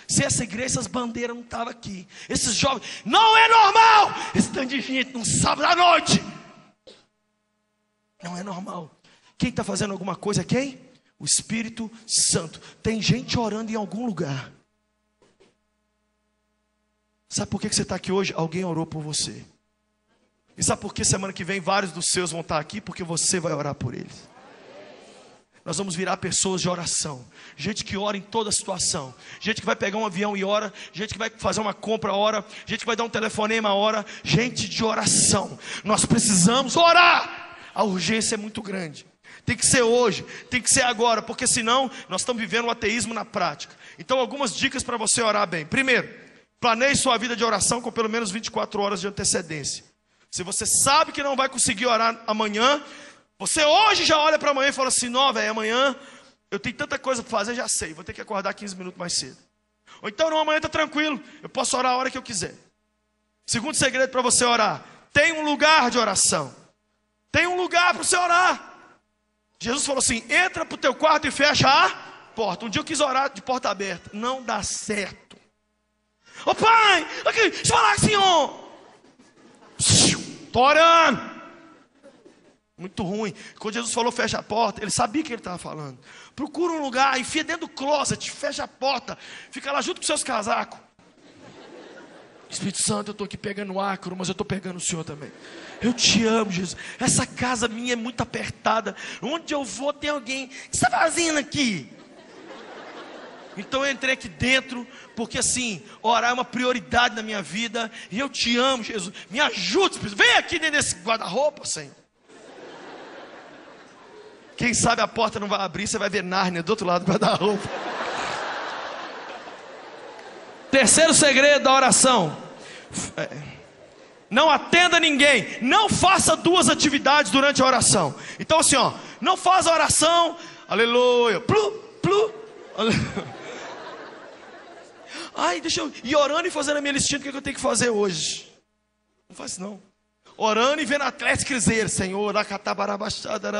Se essa igreja, essas bandeiras não estavam aqui. Esses jovens, não é normal! Esse tanto de gente num sábado à noite. Não é normal. Quem está fazendo alguma coisa é quem? O Espírito Santo. Tem gente orando em algum lugar. Sabe por que você está aqui hoje? Alguém orou por você. E sabe por que semana que vem vários dos seus vão estar aqui? Porque você vai orar por eles. Nós vamos virar pessoas de oração. Gente que ora em toda situação. Gente que vai pegar um avião e ora. Gente que vai fazer uma compra, ora. Gente que vai dar um telefonema, ora. Gente de oração. Nós precisamos orar. A urgência é muito grande. Tem que ser hoje, tem que ser agora. Porque senão nós estamos vivendo o ateísmo na prática. Então algumas dicas para você orar bem. Primeiro, planeie sua vida de oração com pelo menos 24 horas de antecedência. Se você sabe que não vai conseguir orar amanhã, você hoje já olha para amanhã e fala assim: não, velho, amanhã eu tenho tanta coisa para fazer, já sei, vou ter que acordar 15 minutos mais cedo. Ou então, não, amanhã está tranquilo, eu posso orar a hora que eu quiser. Segundo segredo para você orar: tem um lugar de oração. Tem um lugar para você orar. Jesus falou assim: entra para o teu quarto e fecha a porta. Um dia eu quis orar de porta aberta, não dá certo. Ô pai, aqui, deixa eu falar, senhor. Estou orando. Muito ruim. Quando Jesus falou fecha a porta, ele sabia o que ele estava falando. Procura um lugar, enfia dentro do closet, fecha a porta, fica lá junto com seus casacos. Espírito Santo, eu estou aqui pegando ácaro, mas eu estou pegando o Senhor também. Eu te amo, Jesus. Essa casa minha é muito apertada. Onde eu vou tem alguém. O que você está fazendo aqui? Então eu entrei aqui dentro, porque assim, orar é uma prioridade na minha vida. E eu te amo, Jesus. Me ajude, Espírito. Vem aqui dentro desse guarda-roupa, Senhor. Quem sabe a porta não vai abrir, você vai ver Nárnia do outro lado do guarda-roupa. Terceiro segredo da oração: não atenda ninguém. Não faça 2 atividades durante a oração. Então assim, ó, não faz a oração, aleluia, aleluia. Ai, deixa eu ir orando e fazendo a minha listinha do que eu tenho que fazer hoje. Não faz não. Orando e vendo Atlético Cruzeiro, Senhor, acatabarabachada.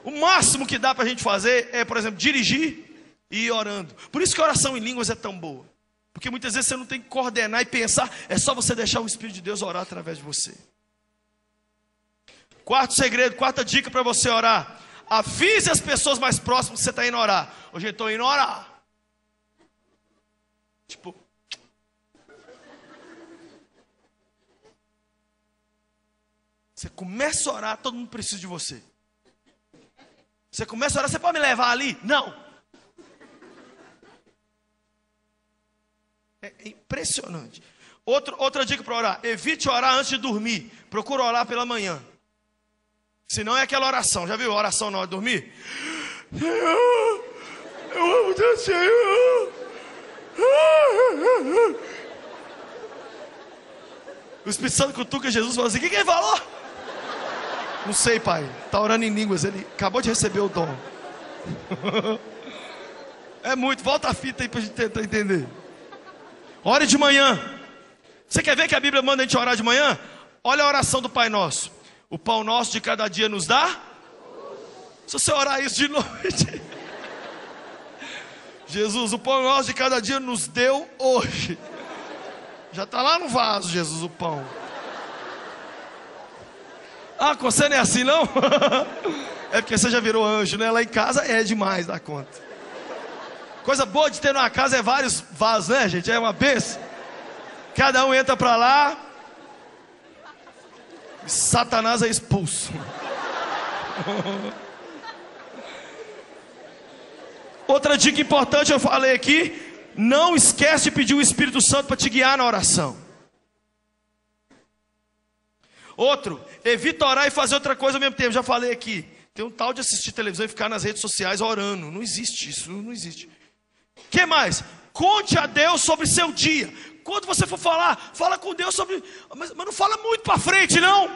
O máximo que dá para a gente fazer é, por exemplo, dirigir e ir orando. Por isso que a oração em línguas é tão boa. Porque muitas vezes você não tem que coordenar e pensar. É só você deixar o Espírito de Deus orar através de você. Quarto segredo, quarta dica para você orar: avise as pessoas mais próximas que você está indo orar. Hoje eu estou indo orar. Tipo, você começa a orar, todo mundo precisa de você. Você começa a orar, você pode me levar ali? Não. É impressionante. Outra dica para orar: evite orar antes de dormir. Procura orar pela manhã. Senão é aquela oração. Já viu a oração na hora de dormir? Senhor, eu amo teu Senhor. O Espírito Santo cutuca Jesus e fala assim: o que ele falou? Não sei, pai. Está orando em línguas. Ele acabou de receber o dom. É muito. Volta a fita aí para a gente tentar entender. Ore de manhã. Você quer ver que a Bíblia manda a gente orar de manhã? Olha a oração do Pai Nosso: o pão nosso de cada dia nos dá. Se você orar isso de noite. Jesus, o pão nosso de cada dia nos deu hoje. Já está lá no vaso, Jesus, o pão. Ah, com você não é assim não? É porque você já virou anjo, né? Lá em casa é demais da conta. Coisa boa de ter numa casa é vários vasos, né, gente? É uma benção. Cada um entra para lá, Satanás é expulso. Outra dica importante eu falei aqui: não esquece de pedir o Espírito Santo para te guiar na oração. Outro, evita orar e fazer outra coisa ao mesmo tempo. Já falei aqui, tem um tal de assistir televisão e ficar nas redes sociais orando. Não existe isso, não existe. O que mais? Conte a Deus sobre seu dia. Quando você for falar, fala com Deus sobre... Mas não fala muito para frente, não.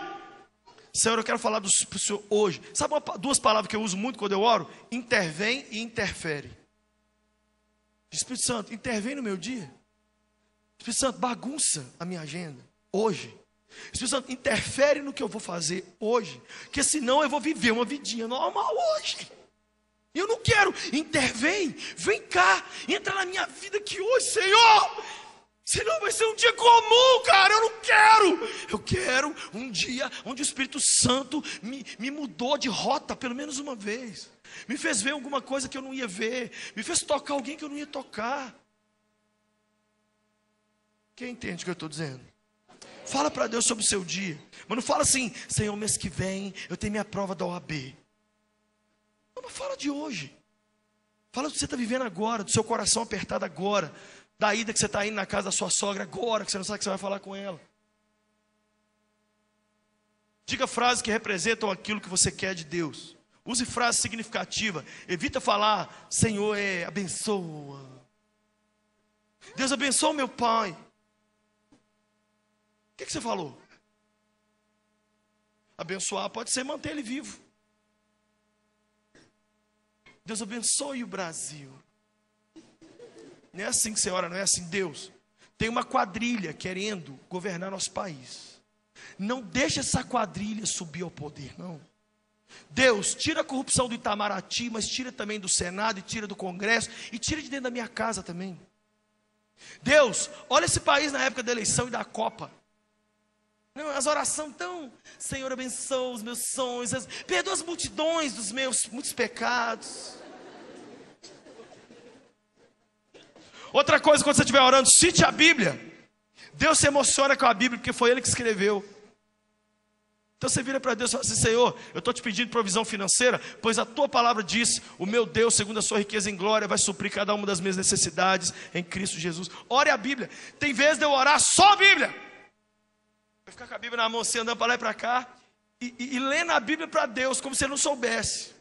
Senhor, eu quero falar para o Senhor hoje. Sabe duas palavras que eu uso muito quando eu oro? Intervém e interfere. Espírito Santo, intervém no meu dia. Espírito Santo, bagunça a minha agenda hoje. Espírito Santo, interfere no que eu vou fazer hoje, porque senão eu vou viver uma vidinha normal hoje. Eu não quero. Intervém, vem cá, entra na minha vida aqui hoje, Senhor. Senão vai ser um dia comum, cara. Eu não quero. Eu quero um dia onde o Espírito Santo me mudou de rota pelo menos uma vez. Me fez ver alguma coisa que eu não ia ver. Me fez tocar alguém que eu não ia tocar. Quem entende o que eu estou dizendo? Fala para Deus sobre o seu dia. Mas não fala assim: Senhor, mês que vem eu tenho minha prova da OAB. Não fala de hoje. Fala do que você está vivendo agora, do seu coração apertado agora, da ida que você está indo na casa da sua sogra agora, que você não sabe que você vai falar com ela. Diga frases que representam aquilo que você quer de Deus. Use frases significativas. Evita falar: Senhor, abençoa. Deus abençoa o meu pai. O que você falou? Abençoar pode ser manter ele vivo. Deus abençoe o Brasil. Não é assim que você ora, não é assim. Deus, tem uma quadrilha querendo governar nosso país. Não deixa essa quadrilha subir ao poder, não. Deus, tira a corrupção do Itamaraty, mas tira também do Senado, e tira do Congresso, e tira de dentro da minha casa também. Deus, olha esse país na época da eleição e da Copa. Não, as orações tão: Senhor, abençoa os meus sonhos, perdoa as multidões dos meus muitos pecados. Outra coisa, quando você estiver orando, cite a Bíblia. Deus se emociona com a Bíblia, porque foi Ele que escreveu. Então você vira para Deus e fala assim: Senhor, eu estou te pedindo provisão financeira, pois a tua palavra diz: o meu Deus, segundo a sua riqueza em glória, vai suprir cada uma das minhas necessidades em Cristo Jesus. Ore a Bíblia. Tem vezes de eu orar só a Bíblia. Vai ficar com a Bíblia na mão, assim, andando para lá e para cá, e lendo a Bíblia para Deus, como se ele não soubesse.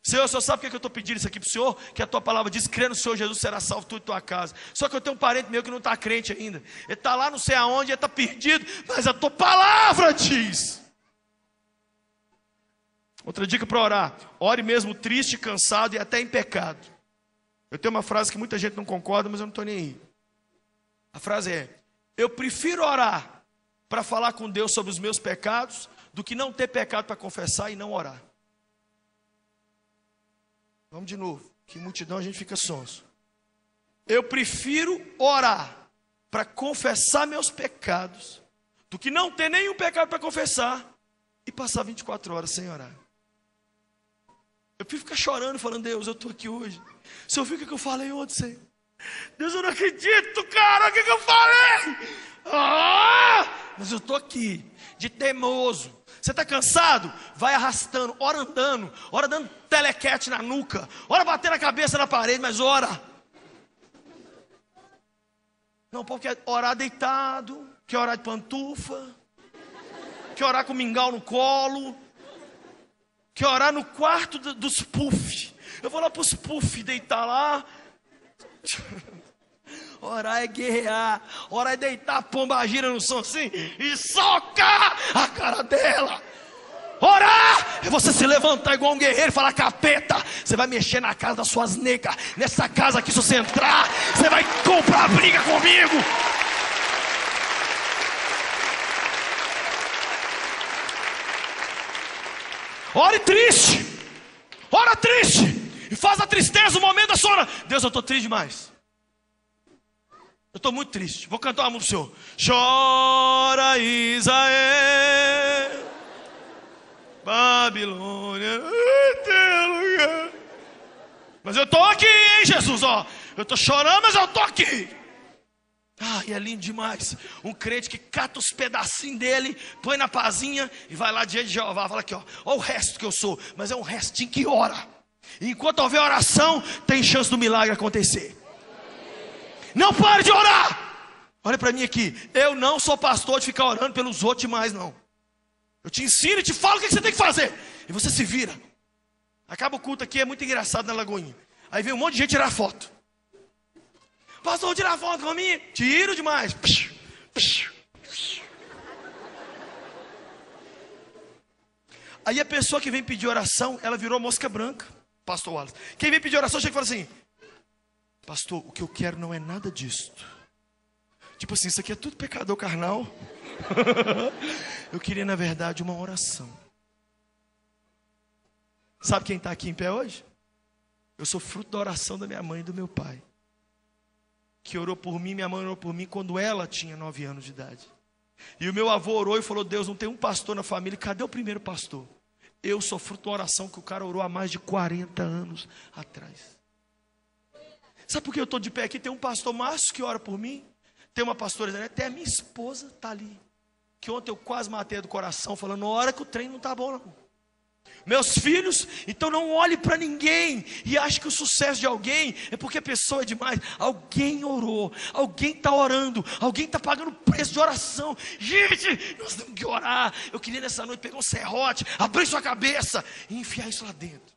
Senhor, o Senhor sabe o que eu estou pedindo isso aqui para o Senhor? Que a tua palavra diz: crê no Senhor Jesus, será salvo tu e tua casa. Só que eu tenho um parente meu que não está crente ainda. Ele está lá não sei aonde, ele está perdido, mas a tua palavra diz. Outra dica para orar: ore mesmo triste, cansado e até em pecado. Eu tenho uma frase que muita gente não concorda, mas eu não estou nem aí. A frase é: eu prefiro orar para falar com Deus sobre os meus pecados do que não ter pecado para confessar e não orar. Vamos de novo, que multidão a gente fica sonso. Eu prefiro orar para confessar meus pecados do que não ter nenhum pecado para confessar e passar 24 horas sem orar. Eu prefiro ficar chorando, falando: Deus, eu estou aqui hoje. Se eu vi o que eu falei ontem, Senhor. Deus, eu não acredito, cara, o que eu falei? Mas eu estou aqui, de teimoso. Você está cansado? Vai arrastando, ora dando telequete na nuca, ora batendo a cabeça na parede, mas ora. Não, porque orar deitado, quer orar de pantufa, quer orar com mingau no colo, quer orar no quarto dos puff. Eu vou lá para os puff, deitar lá. Orar é guerrear. Orar é deitar a pombagira no som assim e socar a cara dela. Orar é você se levantar igual um guerreiro e falar: capeta, você vai mexer na casa das suas negas. Nessa casa aqui, se você entrar, você vai comprar briga comigo. Ore triste. Ora triste. E faz a tristeza o momento da sua hora. Deus, eu estou triste demais. Eu estou muito triste. Vou cantar uma música para o Senhor. Chora, Israel, Babilônia, teu lugar. Mas eu estou aqui, hein, Jesus, ó. Eu estou chorando, mas eu estou aqui. E é lindo demais. Um crente que cata os pedacinhos dele, põe na pazinha e vai lá diante de Jeová. Fala aqui, ó o resto que eu sou. Mas é um restinho que ora. E enquanto houver oração, tem chance do milagre acontecer. Não pare de orar. Olha para mim aqui. Eu não sou pastor de ficar orando pelos outros demais, não. Eu te ensino e te falo o que você tem que fazer. E você se vira. Acaba o culto aqui, é muito engraçado na Lagoinha. Aí vem um monte de gente tirar foto. Pastor, vou tirar foto comigo? Tiro demais. Aí a pessoa que vem pedir oração, ela virou mosca branca. Pastor Wallace. Quem vem pedir oração chega e fala assim: pastor, o que eu quero não é nada disto. Tipo assim, isso aqui é tudo pecador carnal. Eu queria na verdade uma oração. Sabe quem está aqui em pé hoje? Eu sou fruto da oração da minha mãe e do meu pai, que orou por mim. Minha mãe orou por mim quando ela tinha 9 anos de idade. E o meu avô orou e falou: Deus, não tem um pastor na família. Cadê o primeiro pastor? Eu sou fruto da oração que o cara orou há mais de 40 anos atrás. Sabe por que eu estou de pé aqui? Tem um pastor Márcio que ora por mim. Tem uma pastora, até a minha esposa está ali, que ontem eu quase matei do coração, falando: ora que o trem não está bom não. Meus filhos, então não olhe para ninguém e ache que o sucesso de alguém é porque a pessoa é demais. Alguém orou, alguém está orando, alguém está pagando preço de oração. Gente, nós temos que orar. Eu queria nessa noite pegar um serrote, abrir sua cabeça e enfiar isso lá dentro.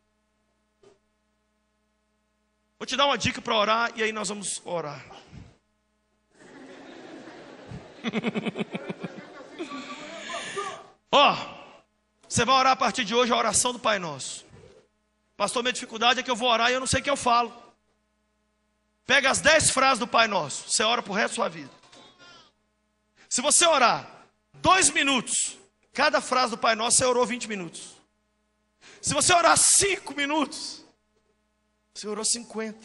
Vou te dar uma dica para orar e aí nós vamos orar. Você vai orar a partir de hoje a oração do Pai Nosso. Pastor, minha dificuldade é que eu vou orar e eu não sei o que eu falo. Pega as 10 frases do Pai Nosso, você ora pro resto da sua vida. Se você orar 2 minutos, cada frase do Pai Nosso, você orou 20 minutos. Se você orar 5 minutos, você orou 50.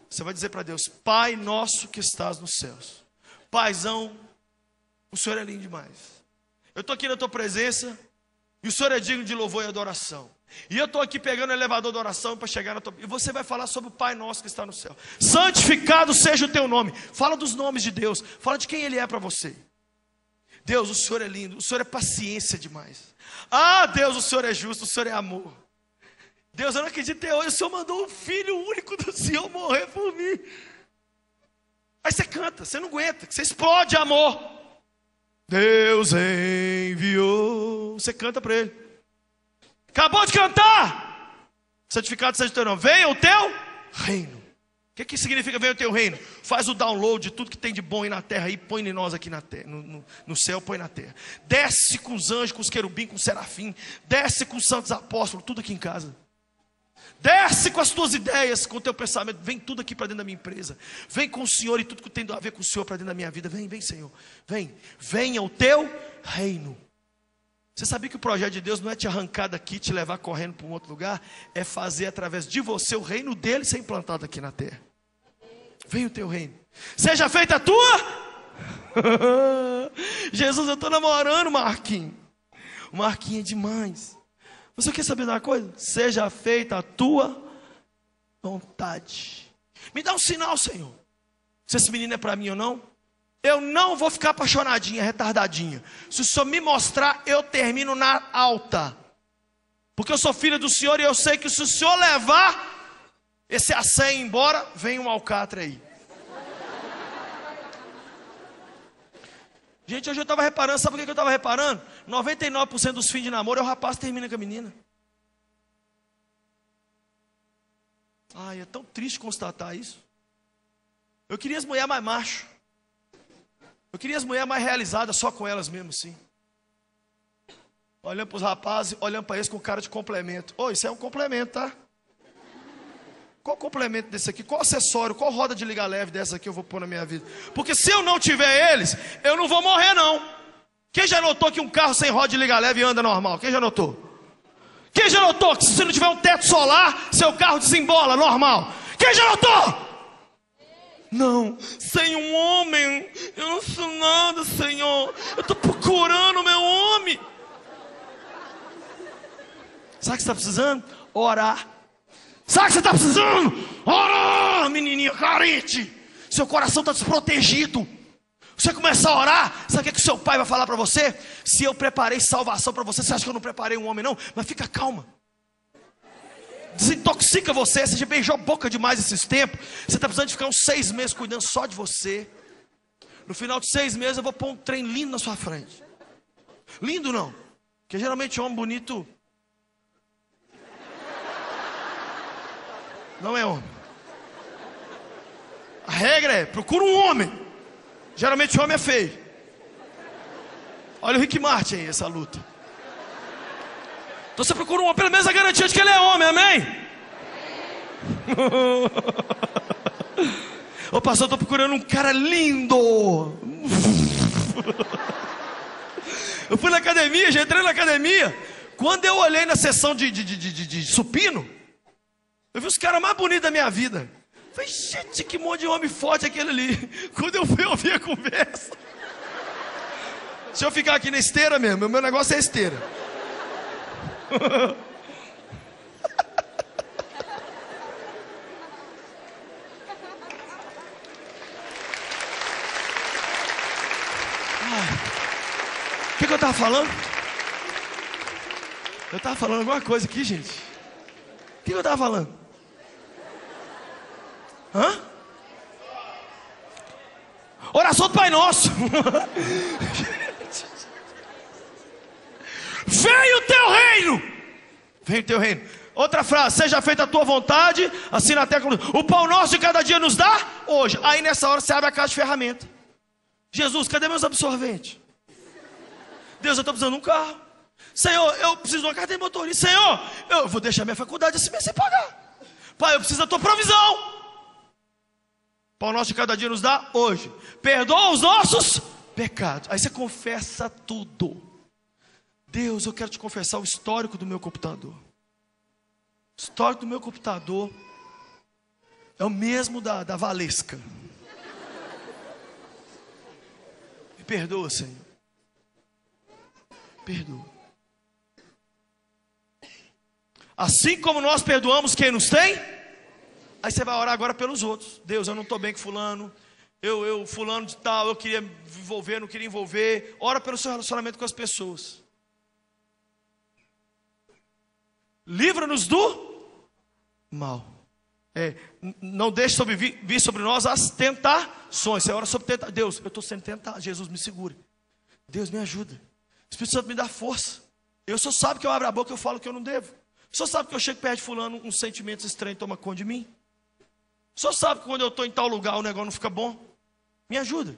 Você vai dizer para Deus: Pai Nosso que estás nos céus. Paizão, o Senhor é lindo demais. Eu estou aqui na tua presença e o Senhor é digno de louvor e adoração. E eu estou aqui pegando o elevador da oração para chegar na tua... E você vai falar sobre o Pai Nosso que está no céu. Santificado seja o teu nome. Fala dos nomes de Deus. Fala de quem Ele é para você. Deus, o Senhor é lindo. O Senhor é paciência demais. Ah, Deus, o Senhor é justo. O Senhor é amor. Deus, eu não acredito até hoje. O Senhor mandou o Filho único do Senhor morrer por mim. Aí você canta, você não aguenta. Você explode amor. Deus enviou. Você canta para Ele. Acabou de cantar. Santificado seja o teu nome. Venha o teu reino. O que significa venha o teu reino? Faz o download de tudo que tem de bom aí na terra e põe em nós aqui na terra, no céu, põe na terra. Desce com os anjos, com os querubins, com os serafim. Desce com os santos apóstolos, tudo aqui em casa. Desce com as tuas ideias, com o teu pensamento. Vem tudo aqui para dentro da minha empresa. Vem com o Senhor e tudo que tem a ver com o Senhor para dentro da minha vida. Vem, Senhor. Venha o teu reino. Você sabia que o projeto de Deus não é te arrancar daqui, te levar correndo para um outro lugar? É fazer através de você o reino dele ser implantado aqui na terra. Venha o teu reino. Seja feita a tua... Jesus, eu estou namorando, Marquinhos. O Marquinhos é demais. Você quer saber de uma coisa? Seja feita a tua vontade. Me dá um sinal, Senhor, se esse menino é para mim ou não. Eu não vou ficar apaixonadinha, retardadinha. Se o Senhor me mostrar, eu termino na alta. Porque eu sou filha do Senhor e eu sei que se o Senhor levar esse A100 embora, vem um alcatra aí. Gente, hoje eu estava reparando, sabe por que eu estava reparando? 99% dos fins de namoro é o rapaz que termina com a menina. Ai, é tão triste constatar isso. Eu queria as mulheres mais macho. Eu queria as mulheres mais realizadas, só com elas mesmo, sim. Olhando para os rapazes, olhando para eles com cara de complemento. Isso é um complemento, tá? Qual complemento desse aqui? Qual acessório? Qual roda de liga leve dessa aqui eu vou pôr na minha vida? Porque se eu não tiver eles, eu não vou morrer não. Quem já notou que um carro sem roda de liga leve anda normal? Quem já notou? Quem já notou que se você não tiver um teto solar, seu carro desembola normal? Quem já notou? Não, sem um homem, eu não sou nada, Senhor. Eu estou procurando o meu homem. Sabe o que você está precisando? Orar. Sabe o que você está precisando? Orar, menininha carente. Seu coração está desprotegido. Você começar a orar, sabe o que o seu pai vai falar para você? Se eu preparei salvação para você, você acha que eu não preparei um homem não? Mas fica calma. desintoxica você. Você já beijou a boca demais esses tempos. Você está precisando de ficar uns 6 meses cuidando só de você. No final de 6 meses eu vou pôr um trem lindo na sua frente. Lindo não, porque geralmente homem bonito não é homem. A regra é, procura um homem. Geralmente homem é feio. Olha o Rick Martin aí, essa luta. Então você procura um homem, pelo menos a garantia de que ele é homem, amém? Ô pastor, eu estou procurando um cara lindo. Eu fui na academia, já entrei na academia. Quando eu olhei na sessão de supino, eu vi os caras mais bonitos da minha vida. Falei, gente, que monte de homem forte aquele ali. Quando eu fui ouvir a conversa. Se eu ficar aqui na esteira mesmo, meu negócio é a esteira. O que eu estava falando? Eu estava falando alguma coisa aqui, gente. O que eu estava falando? Hã? Oração do Pai Nosso. Venha o teu reino. Venha o teu reino. Outra frase, seja feita a tua vontade, assim na terra como... O pão nosso de cada dia nos dá hoje. Aí nessa hora você abre a caixa de ferramenta. Jesus, cadê meus absorventes? Deus, eu estou precisando de um carro. Senhor, eu preciso de uma carteira de motorista. Senhor, eu vou deixar minha faculdade esse mês sem pagar. Pai, eu preciso da tua provisão. Pão nosso de cada dia nos dá hoje. Perdoa os nossos pecados. Aí você confessa tudo. Deus, eu quero te confessar o histórico do meu computador. O histórico do meu computador é o mesmo da Valesca. Me perdoa, Senhor. Perdoa. Assim como nós perdoamos quem nos tem, aí você vai orar agora pelos outros. Deus, eu não estou bem com fulano. Eu fulano de tal, eu queria envolver, não queria envolver. Ora pelo seu relacionamento com as pessoas. Livra-nos do mal. Não deixe vir sobre nós as tentações. Você ora sobre tentação. Deus, eu estou sendo tentado. Jesus, me segura. Deus, me ajuda. O Espírito Santo me dá força. Eu só sabe que eu abro a boca e eu falo que eu não devo. Só sabe que eu chego perto de fulano, uns sentimentos estranhos tomam conta de mim. Só sabe que quando eu estou em tal lugar o negócio não fica bom. Me ajuda.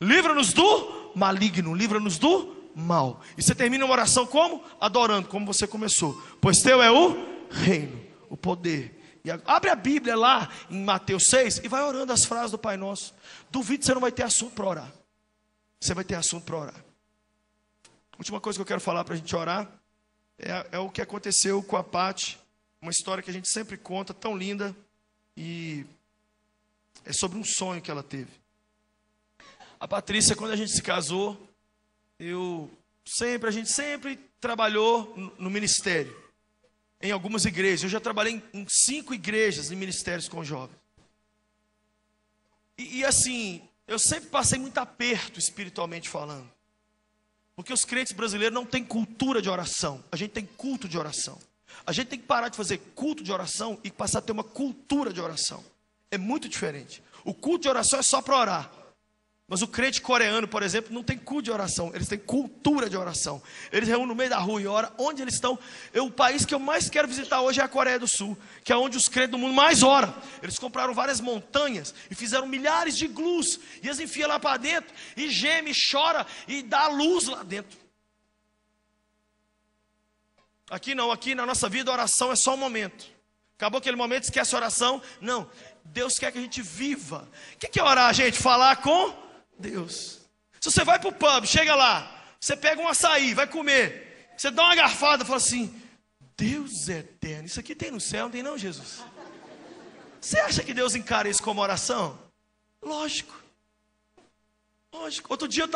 Livra-nos do maligno. Livra-nos do mal. E você termina uma oração como? Adorando, como você começou. Pois teu é o reino, o poder. E abre a Bíblia lá em Mateus 6 e vai orando as frases do Pai Nosso. Duvido que você não vai ter assunto para orar. Você vai ter assunto para orar. Última coisa que eu quero falar para a gente orar é o que aconteceu com a Paty. Uma história que a gente sempre conta, tão linda. E é sobre um sonho que ela teve. A Patrícia, quando a gente se casou, a gente sempre trabalhou no ministério. Em algumas igrejas. Eu já trabalhei em 5 igrejas em ministérios com jovens. E assim, eu sempre passei muito aperto espiritualmente falando. Porque os crentes brasileiros não têm cultura de oração. A gente tem culto de oração. A gente tem que parar de fazer culto de oração e passar a ter uma cultura de oração. É muito diferente. O culto de oração é só para orar. Mas o crente coreano, por exemplo, não tem culto de oração. Eles têm cultura de oração. Eles reúnem no meio da rua e oram onde eles estão. O país que eu mais quero visitar hoje é a Coreia do Sul, que é onde os crentes do mundo mais oram. Eles compraram várias montanhas e fizeram milhares de iglus. E eles enfiam lá para dentro e geme, chora e dá luz lá dentro. Aqui não, aqui na nossa vida a oração é só um momento. Acabou aquele momento, esquece a oração. Não, Deus quer que a gente viva. O que é orar, gente? Falar com Deus. Se você vai para o pub, chega lá, você pega um açaí, vai comer, você dá uma garfada e fala assim: Deus é eterno, isso aqui tem no céu, não tem não, Jesus? Você acha que Deus encara isso como oração? Lógico. Lógico. Outro dia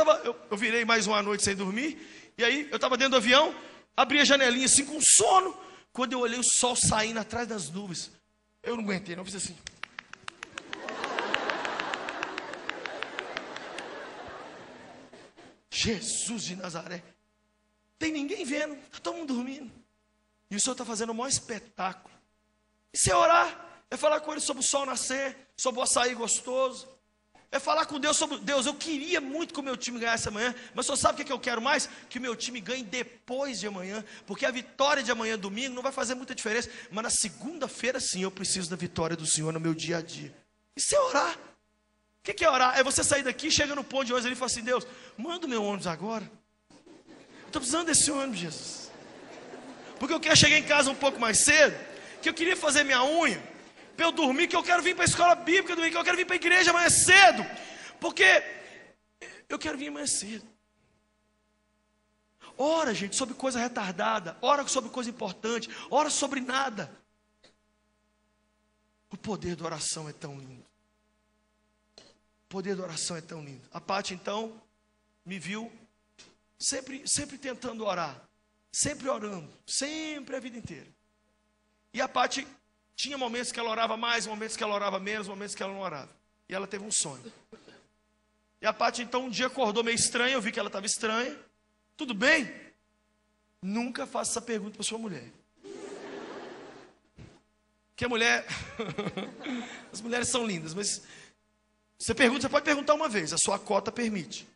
eu virei mais uma noite sem dormir, e aí eu estava dentro do avião, abri a janelinha assim com sono. Quando eu olhei o sol saindo atrás das nuvens, eu não aguentei, não, fiz assim. Jesus de Nazaré. Tem ninguém vendo, está todo mundo dormindo. E o Senhor está fazendo o maior espetáculo. Isso é orar. É falar com Ele sobre o sol nascer, sobre o açaí gostoso. É falar com Deus sobre... Deus, eu queria muito que o meu time ganhasse amanhã, mas só sabe o que eu quero mais? Que o meu time ganhe depois de amanhã, porque a vitória de amanhã, domingo, não vai fazer muita diferença, mas na segunda-feira sim, eu preciso da vitória do Senhor no meu dia a dia. Isso é orar. O que é orar? É você sair daqui, chega no ponto de ônibus ali e fala assim: Deus, manda o meu ônibus agora. Eu estou precisando desse ônibus, Jesus. Porque eu quero chegar em casa um pouco mais cedo, que eu queria fazer minha unha, para eu dormir, que eu quero vir para a escola bíblica domingo, que eu quero vir para a igreja amanhã cedo, porque eu quero vir amanhã cedo. Ora, gente, sobre coisa retardada, ora sobre coisa importante, ora sobre nada. O poder da oração é tão lindo. O poder da oração é tão lindo. A Paty, então, me viu sempre tentando orar, sempre orando, sempre a vida inteira. E a Paty tinha momentos que ela orava mais, momentos que ela orava menos, momentos que ela não orava. E ela teve um sonho. E a Paty, então, um dia acordou meio estranha, eu vi que ela estava estranha. Tudo bem? Nunca faça essa pergunta para sua mulher. Porque a mulher... As mulheres são lindas, mas... Você pode perguntar uma vez, a sua cota permite.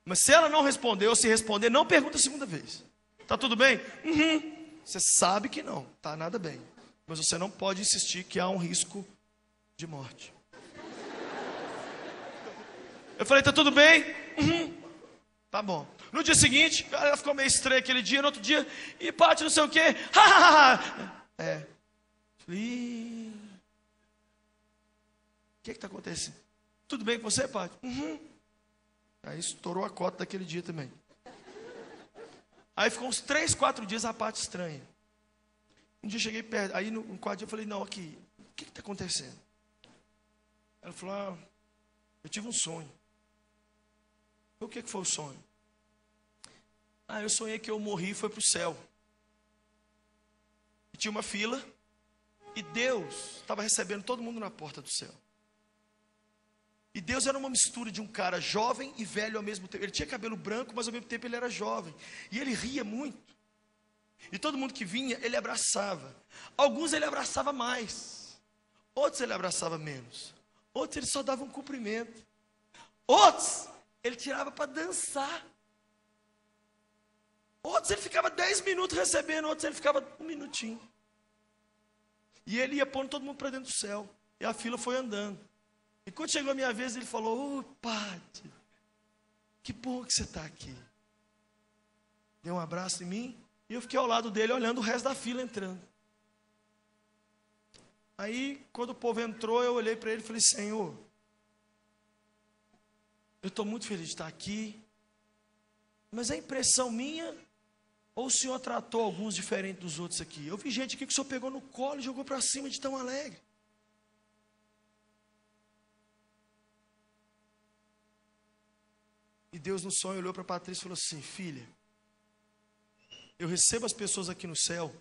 Mas se ela não responder, ou se responder, não pergunta a segunda vez. Tá tudo bem? Você sabe que não, tá nada bem. Mas você não pode insistir que há um risco de morte. Eu falei, tá tudo bem? Tá bom. No dia seguinte, ela ficou meio estranha aquele dia. No outro dia, e Paty não sei o quê. É. Falei, o que está acontecendo? Tudo bem com você, Paty? Aí estourou a cota daquele dia também. Aí ficou uns 3, 4 dias a Paty estranha. Um dia eu cheguei perto, aí no quarto dia eu falei, não, aqui, o que está acontecendo? Ela falou, eu tive um sonho. O que foi o sonho? Eu sonhei que eu morri e foi para o céu. E tinha uma fila, e Deus estava recebendo todo mundo na porta do céu. E Deus era uma mistura de um cara jovem e velho ao mesmo tempo. Ele tinha cabelo branco, mas ao mesmo tempo ele era jovem. E ele ria muito. E todo mundo que vinha, ele abraçava. Alguns ele abraçava mais. Outros ele abraçava menos. Outros ele só dava um cumprimento. Outros ele tirava para dançar. Outros ele ficava 10 minutos recebendo. Outros ele ficava 1 minutinho. E ele ia pondo todo mundo para dentro do céu. E a fila foi andando. E quando chegou a minha vez, ele falou, Paty, que bom que você está aqui. Deu um abraço em mim. E eu fiquei ao lado dele, olhando o resto da fila entrando. Aí, quando o povo entrou, eu olhei para ele e falei, Senhor, eu estou muito feliz de estar aqui, mas é impressão minha, ou o Senhor tratou alguns diferentes dos outros aqui? Eu vi gente aqui que o Senhor pegou no colo e jogou para cima de tão alegre. E Deus no sonho olhou para Patrícia e falou assim, filha, eu recebo as pessoas aqui no céu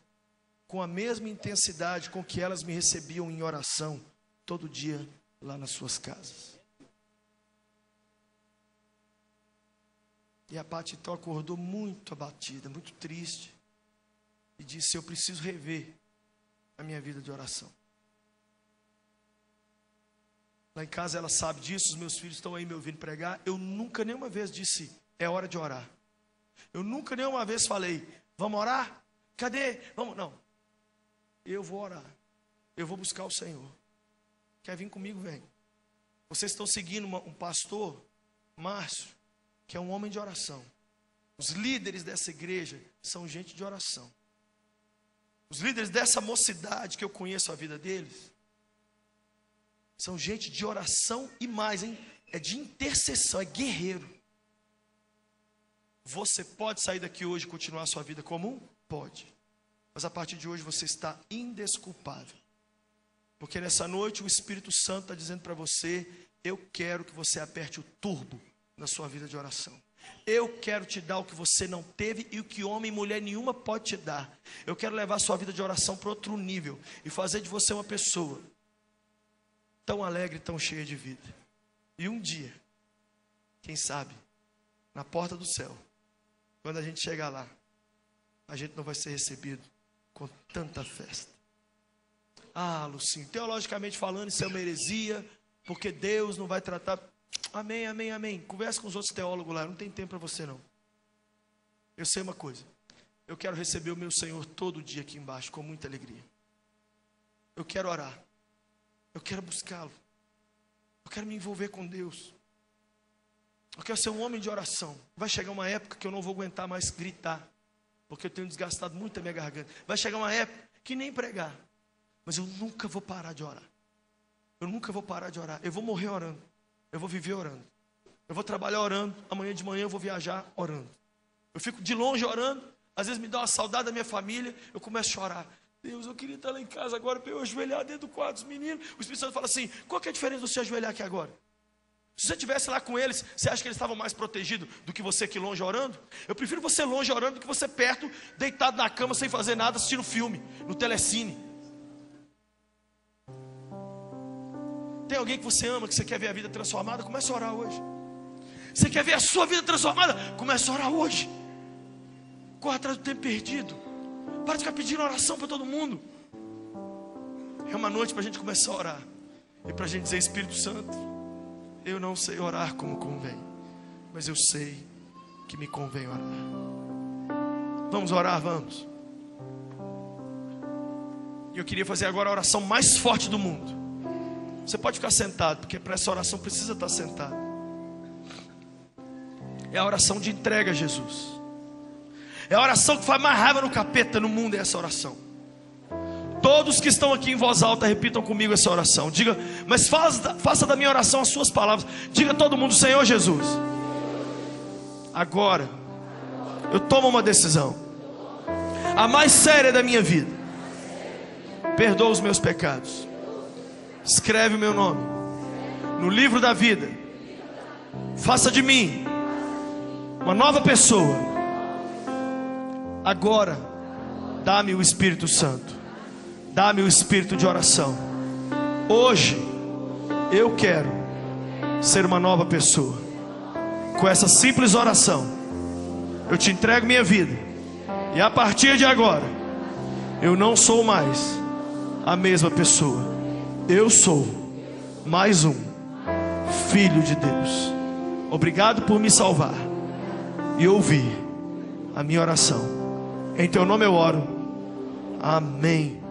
com a mesma intensidade com que elas me recebiam em oração todo dia lá nas suas casas. E a Paty então acordou muito abatida, muito triste. E disse, eu preciso rever a minha vida de oração. Lá em casa ela sabe disso, os meus filhos estão aí me ouvindo pregar. Eu nunca nenhuma vez disse, é hora de orar. Eu nunca nenhuma vez falei, vamos orar? Cadê? Vamos, não. Eu vou orar. Eu vou buscar o Senhor. Quer vir comigo? Vem. Vocês estão seguindo um pastor, Márcio, que é um homem de oração. Os líderes dessa igreja são gente de oração. Os líderes dessa mocidade que eu conheço a vida deles, são gente de oração e mais, hein? É de intercessão, é guerreiro. Você pode sair daqui hoje e continuar a sua vida comum? Pode. Mas a partir de hoje você está indesculpável. Porque nessa noite o Espírito Santo está dizendo para você, eu quero que você aperte o turbo na sua vida de oração. Eu quero te dar o que você não teve e o que homem e mulher nenhuma pode te dar. Eu quero levar a sua vida de oração para outro nível e fazer de você uma pessoa tão alegre, tão cheia de vida. E um dia, quem sabe, na porta do céu, quando a gente chegar lá, a gente não vai ser recebido com tanta festa. Ah, Lucinho, teologicamente falando, isso é uma heresia, porque Deus não vai tratar... Amém, amém, amém. Conversa com os outros teólogos lá, não tem tempo para você não. Eu sei uma coisa, eu quero receber o meu Senhor todo dia aqui embaixo, com muita alegria. Eu quero orar, eu quero buscá-lo, eu quero me envolver com Deus. Eu quero ser um homem de oração. Vai chegar uma época que eu não vou aguentar mais gritar, porque eu tenho desgastado muito a minha garganta. Vai chegar uma época que nem pregar, mas eu nunca vou parar de orar. Eu nunca vou parar de orar. Eu vou morrer orando, eu vou viver orando, eu vou trabalhar orando, amanhã de manhã eu vou viajar orando. Eu fico de longe orando, às vezes me dá uma saudade da minha família, eu começo a chorar. Deus, eu queria estar lá em casa agora para eu ajoelhar dentro do quarto dos meninos. O Espírito Santo fala assim: qual que é a diferença de você ajoelhar aqui agora? Se você estivesse lá com eles, você acha que eles estavam mais protegidos do que você aqui longe orando? Eu prefiro você longe orando do que você perto, deitado na cama, sem fazer nada, assistindo filme, no telecine. Tem alguém que você ama, que você quer ver a vida transformada? Comece a orar hoje. Você quer ver a sua vida transformada? Comece a orar hoje. Corra atrás do tempo perdido. Para de ficar pedindo oração para todo mundo. É uma noite para a gente começar a orar. E para a gente dizer: Espírito Santo, eu não sei orar como convém, mas eu sei que me convém orar. Vamos orar, vamos. E eu queria fazer agora a oração mais forte do mundo. Você pode ficar sentado, porque para essa oração precisa estar sentado. É a oração de entrega a Jesus. É a oração que faz mais raiva no capeta no mundo, é essa oração. Todos que estão aqui em voz alta, repitam comigo essa oração. Diga, mas faça da minha oração as suas palavras. Diga todo mundo: Senhor Jesus, agora eu tomo uma decisão, a mais séria da minha vida. Perdoa os meus pecados, escreve o meu nome no livro da vida. Faça de mim uma nova pessoa. Agora dá-me o Espírito Santo, dá-me o espírito de oração. Hoje eu quero ser uma nova pessoa. Com essa simples oração eu te entrego minha vida, e a partir de agora eu não sou mais a mesma pessoa. Eu sou mais um filho de Deus. Obrigado por me salvar e ouvir a minha oração. Em teu nome eu oro. Amém.